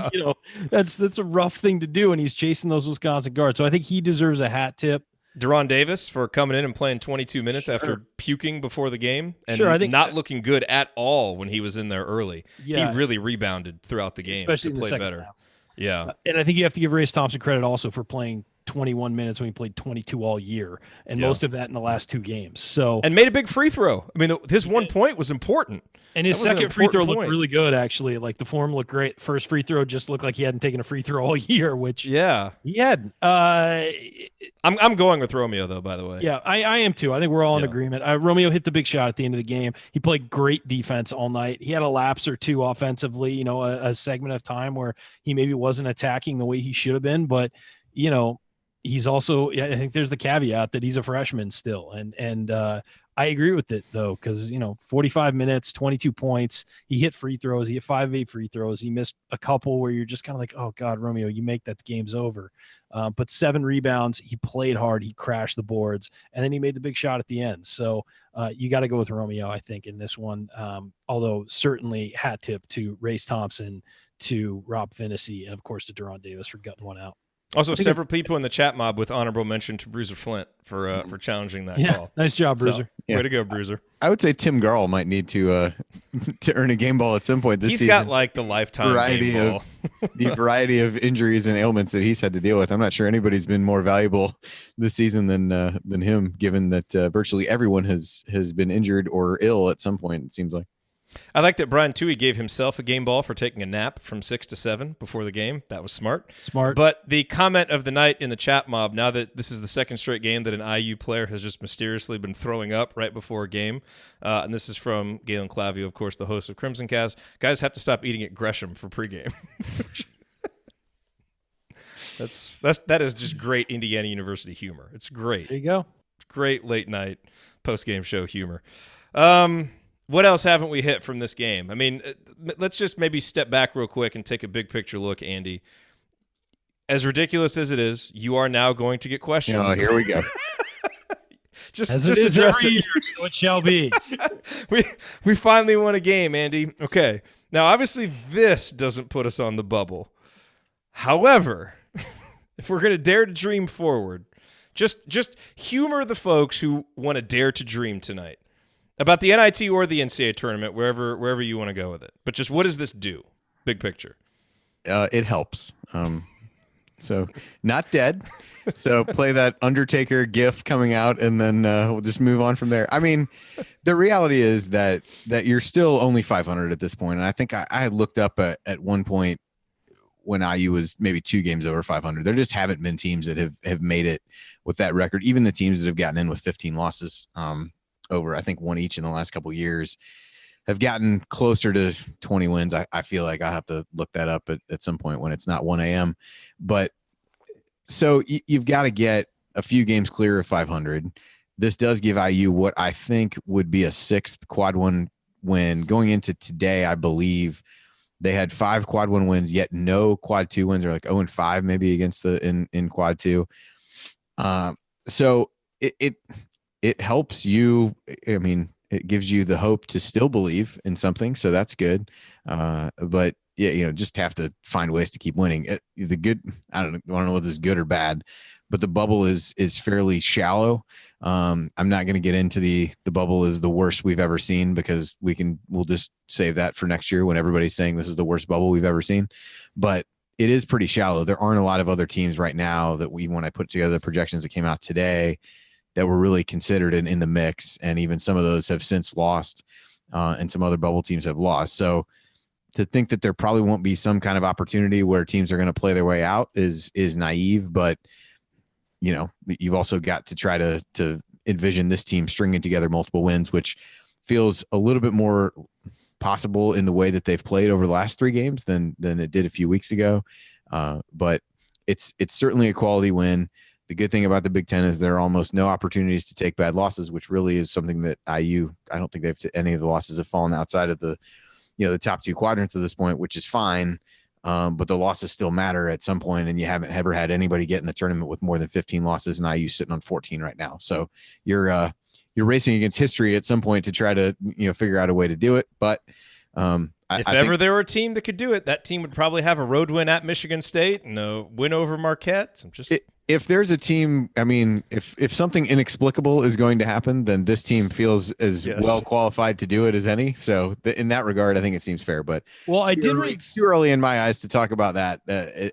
that's a rough thing to do, and he's chasing those Wisconsin guards. So I think he deserves a hat tip. Deron Davis for coming in and playing 22 minutes after puking before the game and I think not looking good at all when he was in there early. Yeah. He really rebounded throughout the game, especially to in the play second better. half. Yeah. And I think you have to give Race Thompson credit also for playing 21 minutes when he played 22 all year, and most of that in the last 2 games. So and made a big free throw. I mean, his 1 point was important. And his second free throw looked really good, actually. Like, the form looked great. First free throw just looked like he hadn't taken a free throw all year, which he hadn't. I'm going with Romeo, though, by the way. Yeah, I am too. I think we're all in agreement. Romeo hit the big shot at the end of the game. He played great defense all night. He had a lapse or two offensively, a segment of time where he maybe wasn't attacking the way he should have been. But, he's also, I think there's the caveat that he's a freshman still. And I agree with it, though, because, 45 minutes, 22 points. He hit free throws. He hit 5 of 8 free throws. He missed a couple where you're just kind of like, oh, God, Romeo, you make that, the game's over. But 7 rebounds. He played hard. He crashed the boards. And then he made the big shot at the end. So you got to go with Romeo, I think, in this one. Although certainly hat tip to Race Thompson, to Rob Finney, and, of course, to Deron Davis for gutting one out. Also, several people in the chat mob with honorable mention to Bruiser Flint for challenging that call. Nice job, Bruiser. So, way to go, Bruiser. I would say Tim Garl might need to earn a game ball at some point this season. He's got like the lifetime game ball. The variety of injuries and ailments that he's had to deal with. I'm not sure anybody's been more valuable this season than him, given that virtually everyone has been injured or ill at some point, it seems like. I like that Brian Toohey gave himself a game ball for taking a nap from 6 to 7 before the game. That was smart. But the comment of the night in the chat mob, now that this is the second straight game that an IU player has just mysteriously been throwing up right before a game, and this is from Galen Clavio, of course, the host of Crimson Cast. Guys have to stop eating at Gresham for pregame. That is just great Indiana University humor. It's great. There you go. It's great late night post-game show humor. What else haven't we hit from this game? I mean, let's just maybe step back real quick and take a big picture look, Andy. As ridiculous as it is, you are now going to get questions. Oh, here we go. just address it. Year, so it shall be. we finally won a game, Andy. Okay. Now, obviously, this doesn't put us on the bubble. However, if we're going to dare to dream forward, just humor the folks who want to dare to dream tonight. About the NIT or the NCAA tournament, wherever you want to go with it. But just what does this do? Big picture. It helps. So not dead. So play that Undertaker gif coming out, and then we'll just move on from there. I mean, the reality is that you're still only 500 at this point. And I think I looked up at one point when IU was maybe 2 games over 500. There just haven't been teams that have made it with that record. Even the teams that have gotten in with 15 losses, over, I think, 1 each in the last couple of years, have gotten closer to 20 wins. I feel like I'll have to look that up at some point when it's not 1 a.m. But so you've got to get a few games clear of 500. This does give IU what I think would be a 6th quad 1 win. Going into today, I believe they had 5 quad 1 wins, yet no quad 2 wins, or like 0-5 maybe against in quad 2. So it helps you. I mean, it gives you the hope to still believe in something. So that's good. But yeah, just have to find ways to keep winning. The good, I don't know whether this is good or bad, but the bubble is fairly shallow. I'm not going to get into the bubble is the worst we've ever seen, because we'll just save that for next year when everybody's saying this is the worst bubble we've ever seen. But it is pretty shallow. There aren't a lot of other teams right now that when I put together the projections that came out today, that were really considered in the mix. And even some of those have since lost, and some other bubble teams have lost. So to think that there probably won't be some kind of opportunity where teams are going to play their way out is naive. But, you've also got to try to envision this team stringing together multiple wins, which feels a little bit more possible in the way that they've played over the last 3 games than it did a few weeks ago. But it's certainly a quality win. The good thing about the Big Ten is there are almost no opportunities to take bad losses, which really is something that IU, I don't think any of the losses have fallen outside of the the top two quadrants at this point, which is fine. But the losses still matter at some point, and you haven't ever had anybody get in the tournament with more than 15 losses, and IU sitting on 14 right now. So you're racing against history at some point to try to figure out a way to do it. But if ever there were a team that could do it, that team would probably have a road win at Michigan State and a win over Marquette. If there's a team, I mean, if something inexplicable is going to happen, then this team feels as well qualified to do it as any. So in that regard, I think it seems fair. But I did read too early in my eyes to talk about that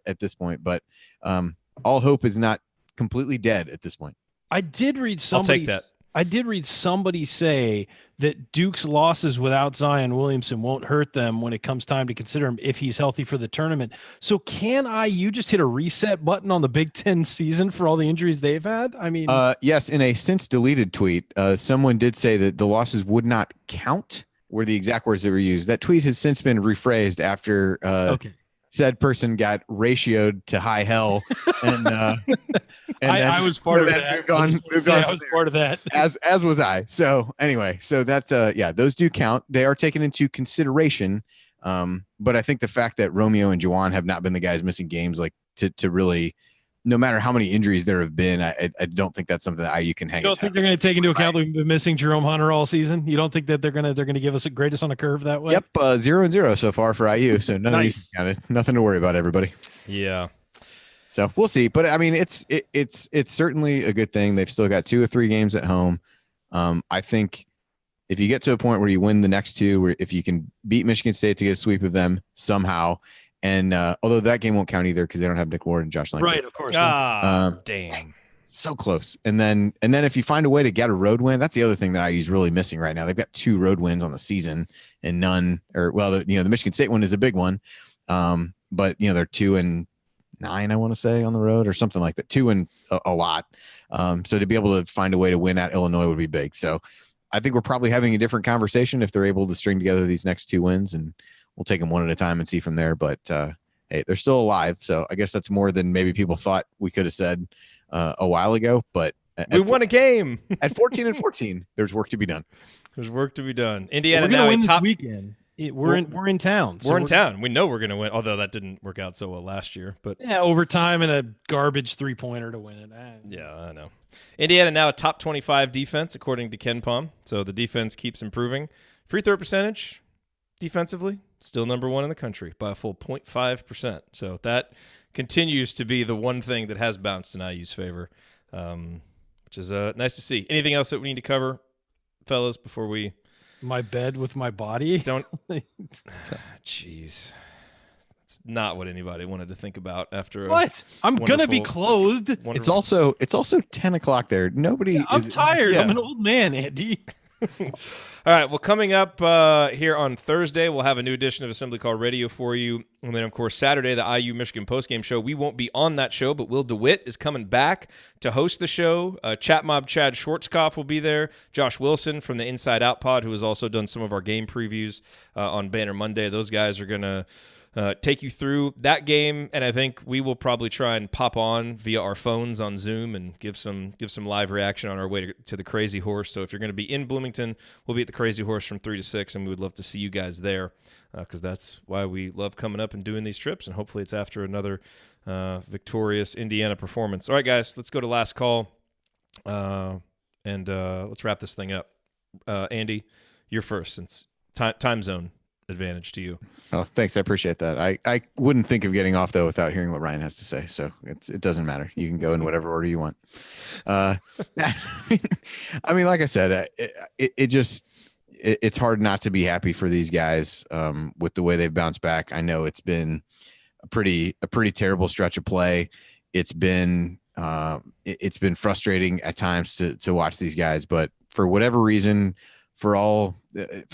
at this point. But all hope is not completely dead at this point. I did read somebody. I'll take that. I did read somebody say that Duke's losses without Zion Williamson won't hurt them when it comes time to consider him if he's healthy for the tournament. So can IU just hit a reset button on the Big Ten season for all the injuries they've had? I mean, yes, in a since deleted tweet, someone did say that the losses would not count, were the exact words that were used. That tweet has since been rephrased after said person got ratioed to high hell, and I was part of that. Moved on I was part of that, as was I. So anyway, so that's those do count. They are taken into consideration. But I think the fact that Romeo and Juwan have not been the guys missing games, like to really, no matter how many injuries there have been, I don't think that's something that IU can hang. You don't think they're going to take into account that we've been missing Jerome Hunter all season? You don't think that they're going to give us a greatest on a curve that way? Yep, 0-0 so far for IU. So none of these counted. Nothing to worry about, everybody. Yeah. So we'll see. But I mean, it's certainly a good thing. They've still got 2 or 3 games at home. I think if you get to a point where you win the next 2, where if you can beat Michigan State to get a sweep of them somehow. And although that game won't count either because they don't have Nick Ward and Josh Langford. Right, of course. Damn. So close. And then if you find a way to get a road win, that's the other thing that IU's really missing right now. They've got 2 road wins on the season and none, or the Michigan State one is a big one. But they're 2-9, I want to say, on the road or something like that. 2 and a lot. So to be able to find a way to win at Illinois would be big. So I think we're probably having a different conversation if they're able to string together these next 2 wins, and we'll take them one at a time and see from there. But hey, they're still alive. So I guess that's more than maybe people thought we could have said a while ago. But we won a game at 14-14. There's work to be done. There's work to be done. Indiana we're now win top this weekend. We're in town. So we're in town. We know we're going to win, although that didn't work out so well last year. But overtime and a garbage 3-pointer to win it. Yeah, I know. Indiana now a top 25 defense according to Ken Palm. So the defense keeps improving. Free throw percentage defensively still number 1 in the country by a full 0.5%. So that continues to be the one thing that has bounced in IU's favor, which is nice to see. Anything else that we need to cover, fellas, before we... My bed with my body? Don't... Jeez. It's not what anybody wanted to think about after what? I'm going to be clothed. It's also 10 o'clock there. Nobody I'm tired. Yeah. I'm an old man, Andy. All right, well, coming up here on Thursday, we'll have a new edition of Assembly Call Radio for you. And then, of course, Saturday, the IU Michigan postgame show. We won't be on that show, but Will DeWitt is coming back to host the show. Chat Mob Chad Schwarzkopf will be there. Josh Wilson from the Inside Out Pod, who has also done some of our game previews on Banner Monday. Those guys are going to take you through that game, and I think we will probably try and pop on via our phones on Zoom and give some live reaction on our way to the Crazy Horse. So if you're going to be in Bloomington, we'll be at the Crazy Horse from 3 to 6, and we would love to see you guys there because that's why we love coming up and doing these trips, and hopefully it's after another victorious Indiana performance. All right, guys, let's go to last call, and let's wrap this thing up. Andy, you're first since time zone advantage to you. Oh, thanks. I appreciate that. I wouldn't think of getting off though without hearing what Ryan has to say. So it doesn't matter. You can go in whatever order you want. I mean, like I said, it's hard not to be happy for these guys with the way they've bounced back. I know it's been a pretty terrible stretch of play. It's been frustrating at times to watch these guys, but for whatever reason, for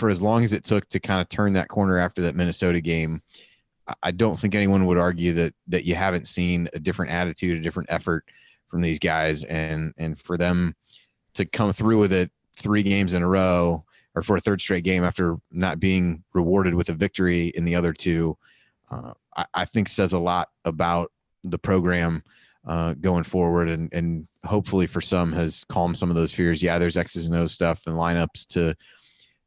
as long as it took to kind of turn that corner after that Minnesota game, I don't think anyone would argue that you haven't seen a different attitude, a different effort from these guys, and for them to come through with it 3 games in a row or for a 3rd straight game after not being rewarded with a victory in the other 2, I think says a lot about the program going forward, and hopefully for some has calmed some of those fears. Yeah, there's X's and O's stuff and lineups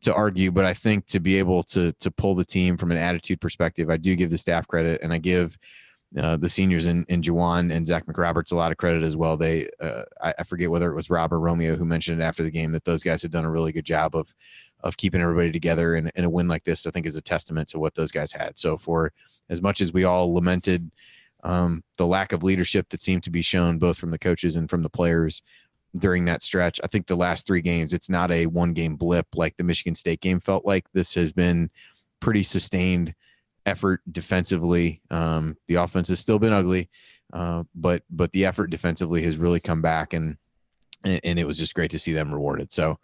to argue, but I think to be able to pull the team from an attitude perspective, I do give the staff credit, and I give the seniors in Juwan and Zach McRoberts a lot of credit as well. They, I forget whether it was Rob or Romeo who mentioned it after the game, that those guys had done a really good job of keeping everybody together. And a win like this, I think, is a testament to what those guys had. So for as much as we all lamented the lack of leadership that seemed to be shown both from the coaches and from the players during that stretch, I think the last 3 games, it's not a 1-game blip like the Michigan State game felt like. This has been pretty sustained effort defensively. The offense has still been ugly, but the effort defensively has really come back, and it was just great to see them rewarded. So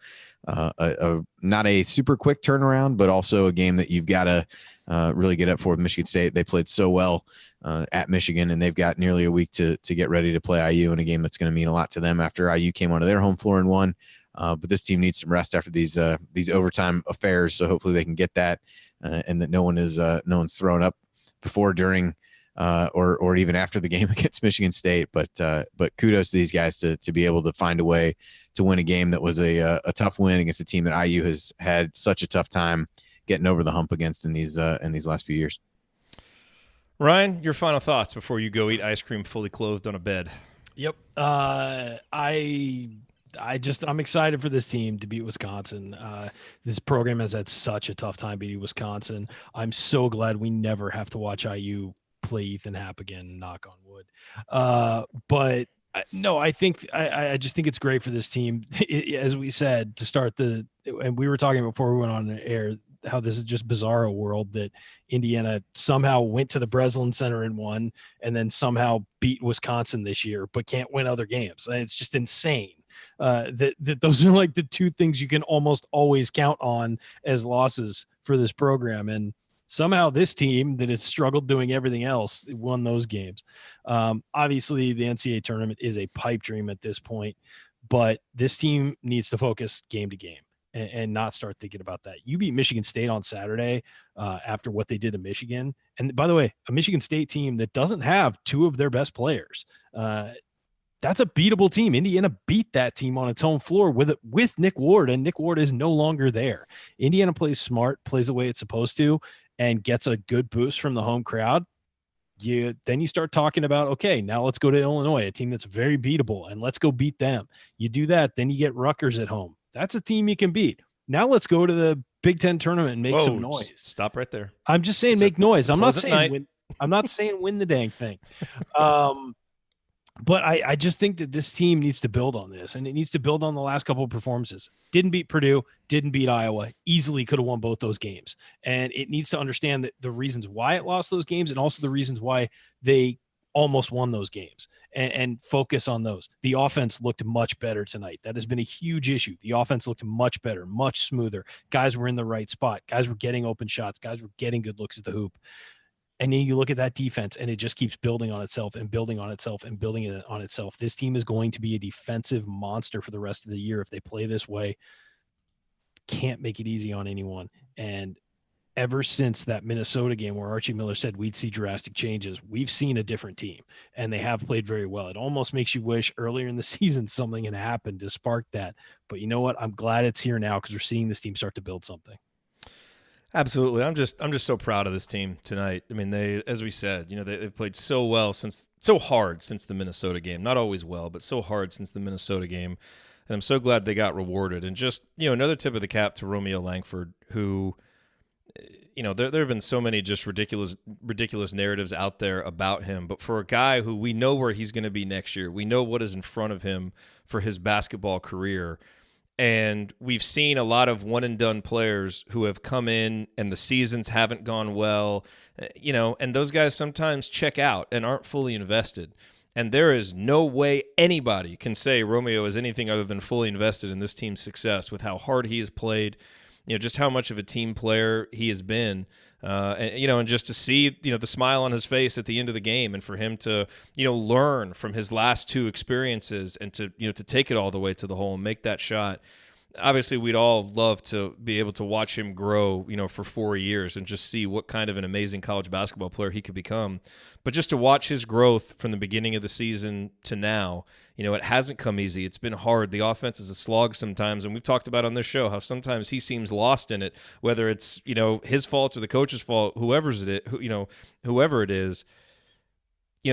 not a super quick turnaround, but also a game that you've got to really get up for with Michigan State. They played so well at Michigan, and they've got nearly a week to get ready to play IU in a game that's going to mean a lot to them after IU came onto their home floor and won. But this team needs some rest after these overtime affairs, so hopefully they can get that, and that no one's thrown up before, during, or even after the game against Michigan State. But kudos to these guys to be able to find a way to win a game that was a tough win against a team that IU has had such a tough time getting over the hump against in these last few years. Ryan, your final thoughts before you go eat ice cream fully clothed on a bed. Yep. I'm excited for this team to beat Wisconsin. This program has had such a tough time beating Wisconsin. I'm so glad we never have to watch IU play Ethan Happ again, knock on wood. But no, I think I just think it's great for this team. As we said to start and we were talking before we went on the air, how this is just bizarro world that Indiana somehow went to the Breslin Center and won, and then somehow beat Wisconsin this year, but can't win other games. It's just insane. That those are like the 2 things you can almost always count on as losses for this program. And somehow this team that has struggled doing everything else won those games. Obviously the NCAA tournament is a pipe dream at this point, but this team needs to focus game to game and not start thinking about that. You beat Michigan State on Saturday after what they did to Michigan. And by the way, a Michigan State team that doesn't have 2 of their best players. That's a beatable team. Indiana beat that team on its home floor with Nick Ward, and Nick Ward is no longer there. Indiana plays smart, plays the way it's supposed to, and gets a good boost from the home crowd. Then you start talking about, okay, now let's go to Illinois, a team that's very beatable, and let's go beat them. You do that, then you get Rutgers at home. That's a team you can beat. Now let's go to the Big Ten tournament and make some noise. Stop right there. I'm just saying make noise. I'm not saying win the dang thing. But I just think that this team needs to build on this, and it needs to build on the last couple of performances. Didn't beat Purdue, didn't beat Iowa, easily could have won both those games. And it needs to understand that the reasons why it lost those games and also the reasons why they almost won those games, and focus on those. The offense looked much better tonight. That has been a huge issue. The offense looked much better, much smoother. Guys were in the right spot. Guys were getting open shots. Guys were getting good looks at the hoop. And then you look at that defense, and it just keeps building on itself and building on itself and building it on itself. This team is going to be a defensive monster for the rest of the year if they play this way. Can't make it easy on anyone. And ever since that Minnesota game where Archie Miller said we'd see drastic changes, we've seen a different team, and they have played very well. It almost makes you wish earlier in the season something had happened to spark that. But you know what? I'm glad it's here now because we're seeing this team start to build something. Absolutely. I'm just so proud of this team tonight. I mean, as we said, they've played so hard since the Minnesota game. Not always well, but so hard since the Minnesota game. And I'm so glad they got rewarded. And just, another tip of the cap to Romeo Langford, who, there have been so many just ridiculous narratives out there about him. But for a guy who we know where he's going to be next year, we know what is in front of him for his basketball career. And we've seen a lot of one-and-done players who have come in and the seasons haven't gone well, and those guys sometimes check out and aren't fully invested. And there is no way anybody can say Romeo is anything other than fully invested in this team's success with how hard he has played, just how much of a team player he has been, and just to see, the smile on his face at the end of the game, and for him to, learn from his last 2 experiences and to take it all the way to the hole and make that shot. obviously we'd all love to be able to watch him grow, for 4 years and just see what kind of an amazing college basketball player he could become. But just to watch his growth from the beginning of the season to now, it hasn't come easy. It's been hard. The offense is a slog sometimes, and we've talked about on this show how sometimes he seems lost in it, whether it's, his fault or the coach's fault, whoever it is.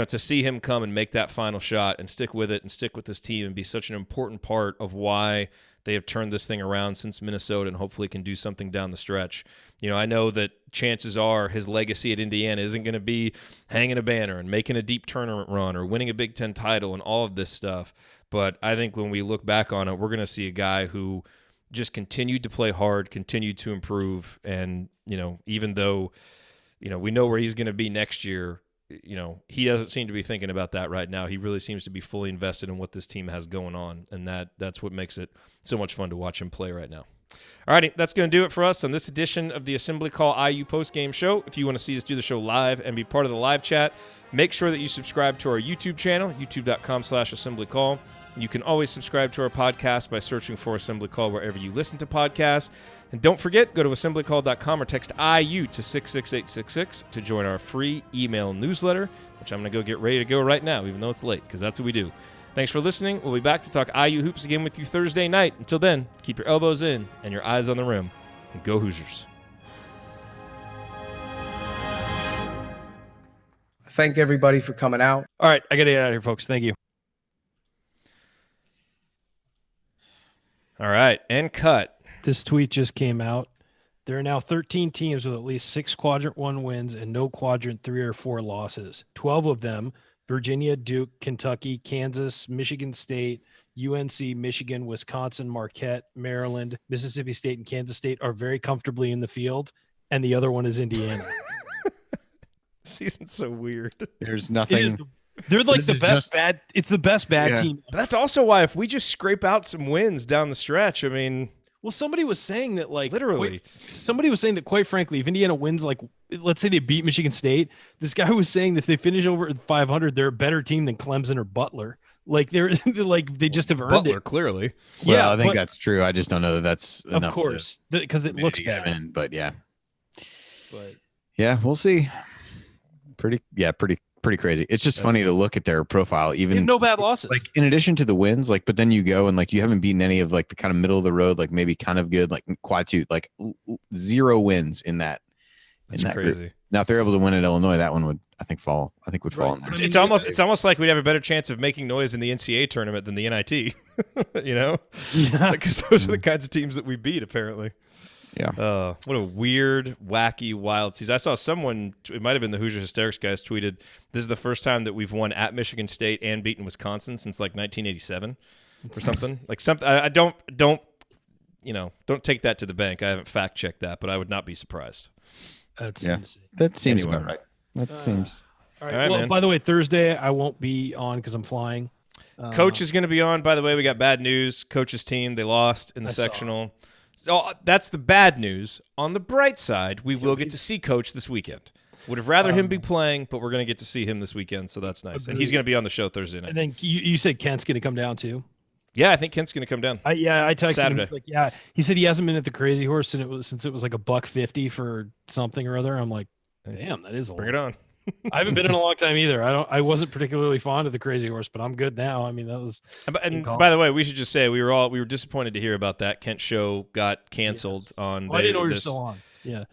To see him come and make that final shot and stick with it and stick with this team and be such an important part of why they have turned this thing around since Minnesota and hopefully can do something down the stretch. I know that chances are his legacy at Indiana isn't going to be hanging a banner and making a deep tournament run or winning a Big Ten title and all of this stuff. But I think when we look back on it, we're going to see a guy who just continued to play hard, continued to improve. And, even though, we know where he's going to be next year, he doesn't seem to be thinking about that right now. He really seems to be fully invested in what this team has going on, and that's what makes it so much fun to watch him play right now. All righty, that's going to do it for us on this edition of the Assembly Call IU Postgame Show. If you want to see us do the show live and be part of the live chat, make sure that you subscribe to our YouTube channel, youtube.com/assemblycall. You can always subscribe to our podcast by searching for Assembly Call wherever you listen to podcasts. And don't forget, go to assemblycall.com or text IU to 66866 to join our free email newsletter, which I'm going to go get ready to go right now, even though it's late, because that's what we do. Thanks for listening. We'll be back to talk IU hoops again with you Thursday night. Until then, keep your elbows in and your eyes on the rim. And go Hoosiers. Thank everybody for coming out. All right, I got to get out of here, folks. Thank you. All right, and cut. This tweet just came out. There are now 13 teams with at least 6 Quadrant 1 wins and no Quadrant 3 or 4 losses. 12 of them, Virginia, Duke, Kentucky, Kansas, Michigan State, UNC, Michigan, Wisconsin, Marquette, Maryland, Mississippi State, and Kansas State, are very comfortably in the field, and the other one is Indiana. Season's so weird. There's nothing. They're like the best bad. It's the best bad team. But that's also why if we just scrape out some wins down the stretch, I mean... Well, somebody was saying that, like, literally, quite frankly, if Indiana wins, like, let's say they beat Michigan State, this guy was saying that if they finish over 500, they're a better team than Clemson or Butler. Like, they're like, they just have earned Butler, it. Clearly. Well, I think that's true. I just don't know that that's enough. Of course, because it looks bad. But yeah. But yeah, we'll see. Pretty crazy. It's just funny to look at their profile. Even no bad losses. Like, in addition to the wins, like, but then you go and, like, you haven't beaten any of, like, the kind of middle of the road, like maybe kind of good, like quad two, like 0 wins in that. That's crazy. Group. Now, if they're able to win at Illinois, that one would, I think, fall. I think would fall in there. It's almost like we'd have a better chance of making noise in the NCAA tournament than the NIT. Yeah. Because those are the kinds of teams that we beat, apparently. Yeah. What a weird, wacky, wild season. I saw someone, it might have been the Hoosier Hysterics guys, tweeted, this is the first time that we've won at Michigan State and beaten Wisconsin since like 1987 or something. Like something. I don't take that to the bank. I haven't fact checked that, but I would not be surprised. That's insane. That seems about right. That seems. All right. Well, by the way, Thursday I won't be on because I'm flying. Coach is going to be on. By the way, we got bad news. Coach's team, they lost in the sectional. So that's the bad news. On the bright side, we will get to see Coach this weekend. Would have rather him be playing, but we're going to get to see him this weekend, so that's nice. And he's going to be on the show Thursday night. And then you said Kent's going to come down too? Yeah, I think Kent's going to come down. I texted Saturday. him. Like, he said he hasn't been at the Crazy Horse since it was like $150 for something or other. I'm like, damn, that is a lot. Bring it on. I haven't been in a long time either. I wasn't particularly fond of the Crazy Horse, but I'm good now. I mean, that was. And by the way, we should just say we were disappointed to hear about that. Kent's show got canceled on. I didn't know we were still on. Yeah.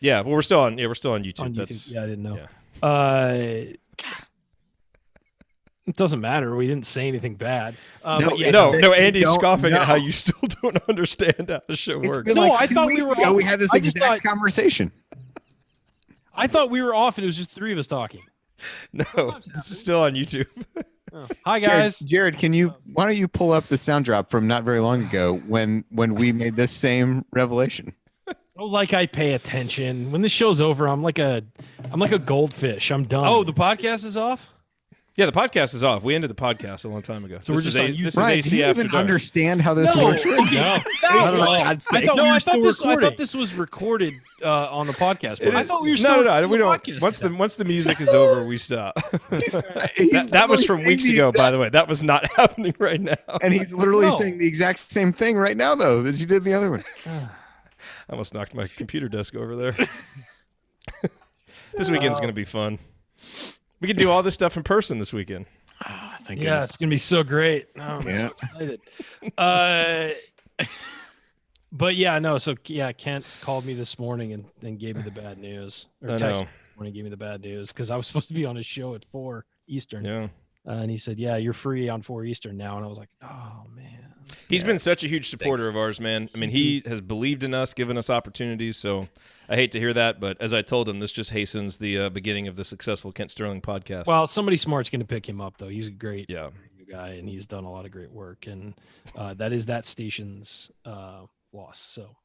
Yeah. Well, we're still on. Yeah, we're still on YouTube. On YouTube. That's. Yeah, I didn't know. Yeah. It doesn't matter. We didn't say anything bad. No. Andy's scoffing at how you still don't understand how the show works. No, I thought we were. We had this exact conversation. I thought we were off and it was just 3 of us talking. No, this is still on YouTube. Hi guys. Jared, why don't you pull up the sound drop from not very long ago when we made this same revelation? Oh, like I pay attention. When the show's over, I'm like a goldfish. I'm done. Oh, the podcast is off? Yeah, the podcast is off. We ended the podcast a long time ago. So we're just on YouTube. This Brian, is do AC you After even Dark. understand how this works? No. I don't know. I thought this was recorded on the podcast. But I thought we were still no. We don't. podcast. Once the music is over, we stop. That was from weeks ago, by the way. That was not happening right now. And he's literally saying the exact same thing right now, though, as you did the other one. I almost knocked my computer desk over there. This weekend's going to be fun. We can do all this stuff in person this weekend. Thank Yeah, it's gonna be so great. Oh, I'm so excited. But yeah, no. So yeah, Kent called me this morning and gave me the bad news. Or I texted know. me this morning, gave me the bad news because I was supposed to be on his show at 4 Eastern. Yeah. And he said, "Yeah, you're free on 4 Eastern now." And I was like, "Oh man." He's been such a huge supporter of ours, man. I mean, he has believed in us, given us opportunities. So I hate to hear that, but as I told him, this just hastens the beginning of the successful Kent Sterling podcast. Well, somebody smart's going to pick him up, though. He's a great guy, and he's done a lot of great work. And that is that station's loss. So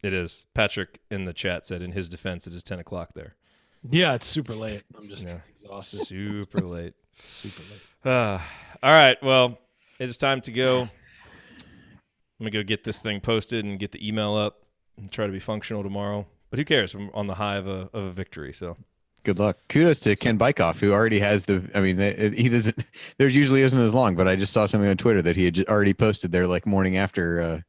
it is. Patrick in the chat said, in his defense, it is 10 o'clock there. Yeah, it's super late. I'm just exhausted. Super late. Super late. All right. Well, it's time to go. I'm going to go get this thing posted and get the email up and try to be functional tomorrow. But who cares? I'm on the high of a victory. So good luck. Kudos to Ken Bykoff, who already has he doesn't, theirs usually isn't as long, but I just saw something on Twitter that he had already posted their like morning after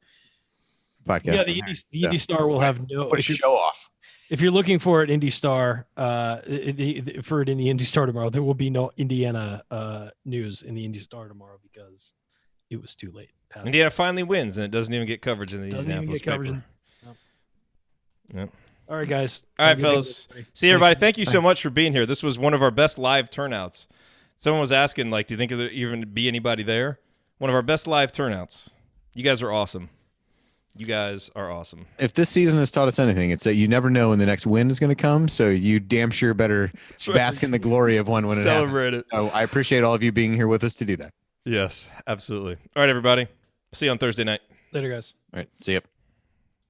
podcast. Yeah, the Indy Star will have no show off. If you're looking for it, Indy Star, for it in the Indy Star tomorrow, there will be no Indiana news in the Indy Star tomorrow because it was too late. Indiana finally wins, and it doesn't even get coverage in the Indianapolis paper. Yep. All right, guys. All right, fellas. See everybody. Thank you so much for being here. This was one of our best live turnouts. Someone was asking, like, do you think there'll even be anybody there? One of our best live turnouts. You guys are awesome. You guys are awesome. If this season has taught us anything, it's that you never know when the next win is going to come. So you damn sure better bask in the glory of one when it happens. Celebrate it. So I appreciate all of you being here with us to do that. Yes, absolutely. All right, everybody. See you on Thursday night. Later, guys. All right. See you.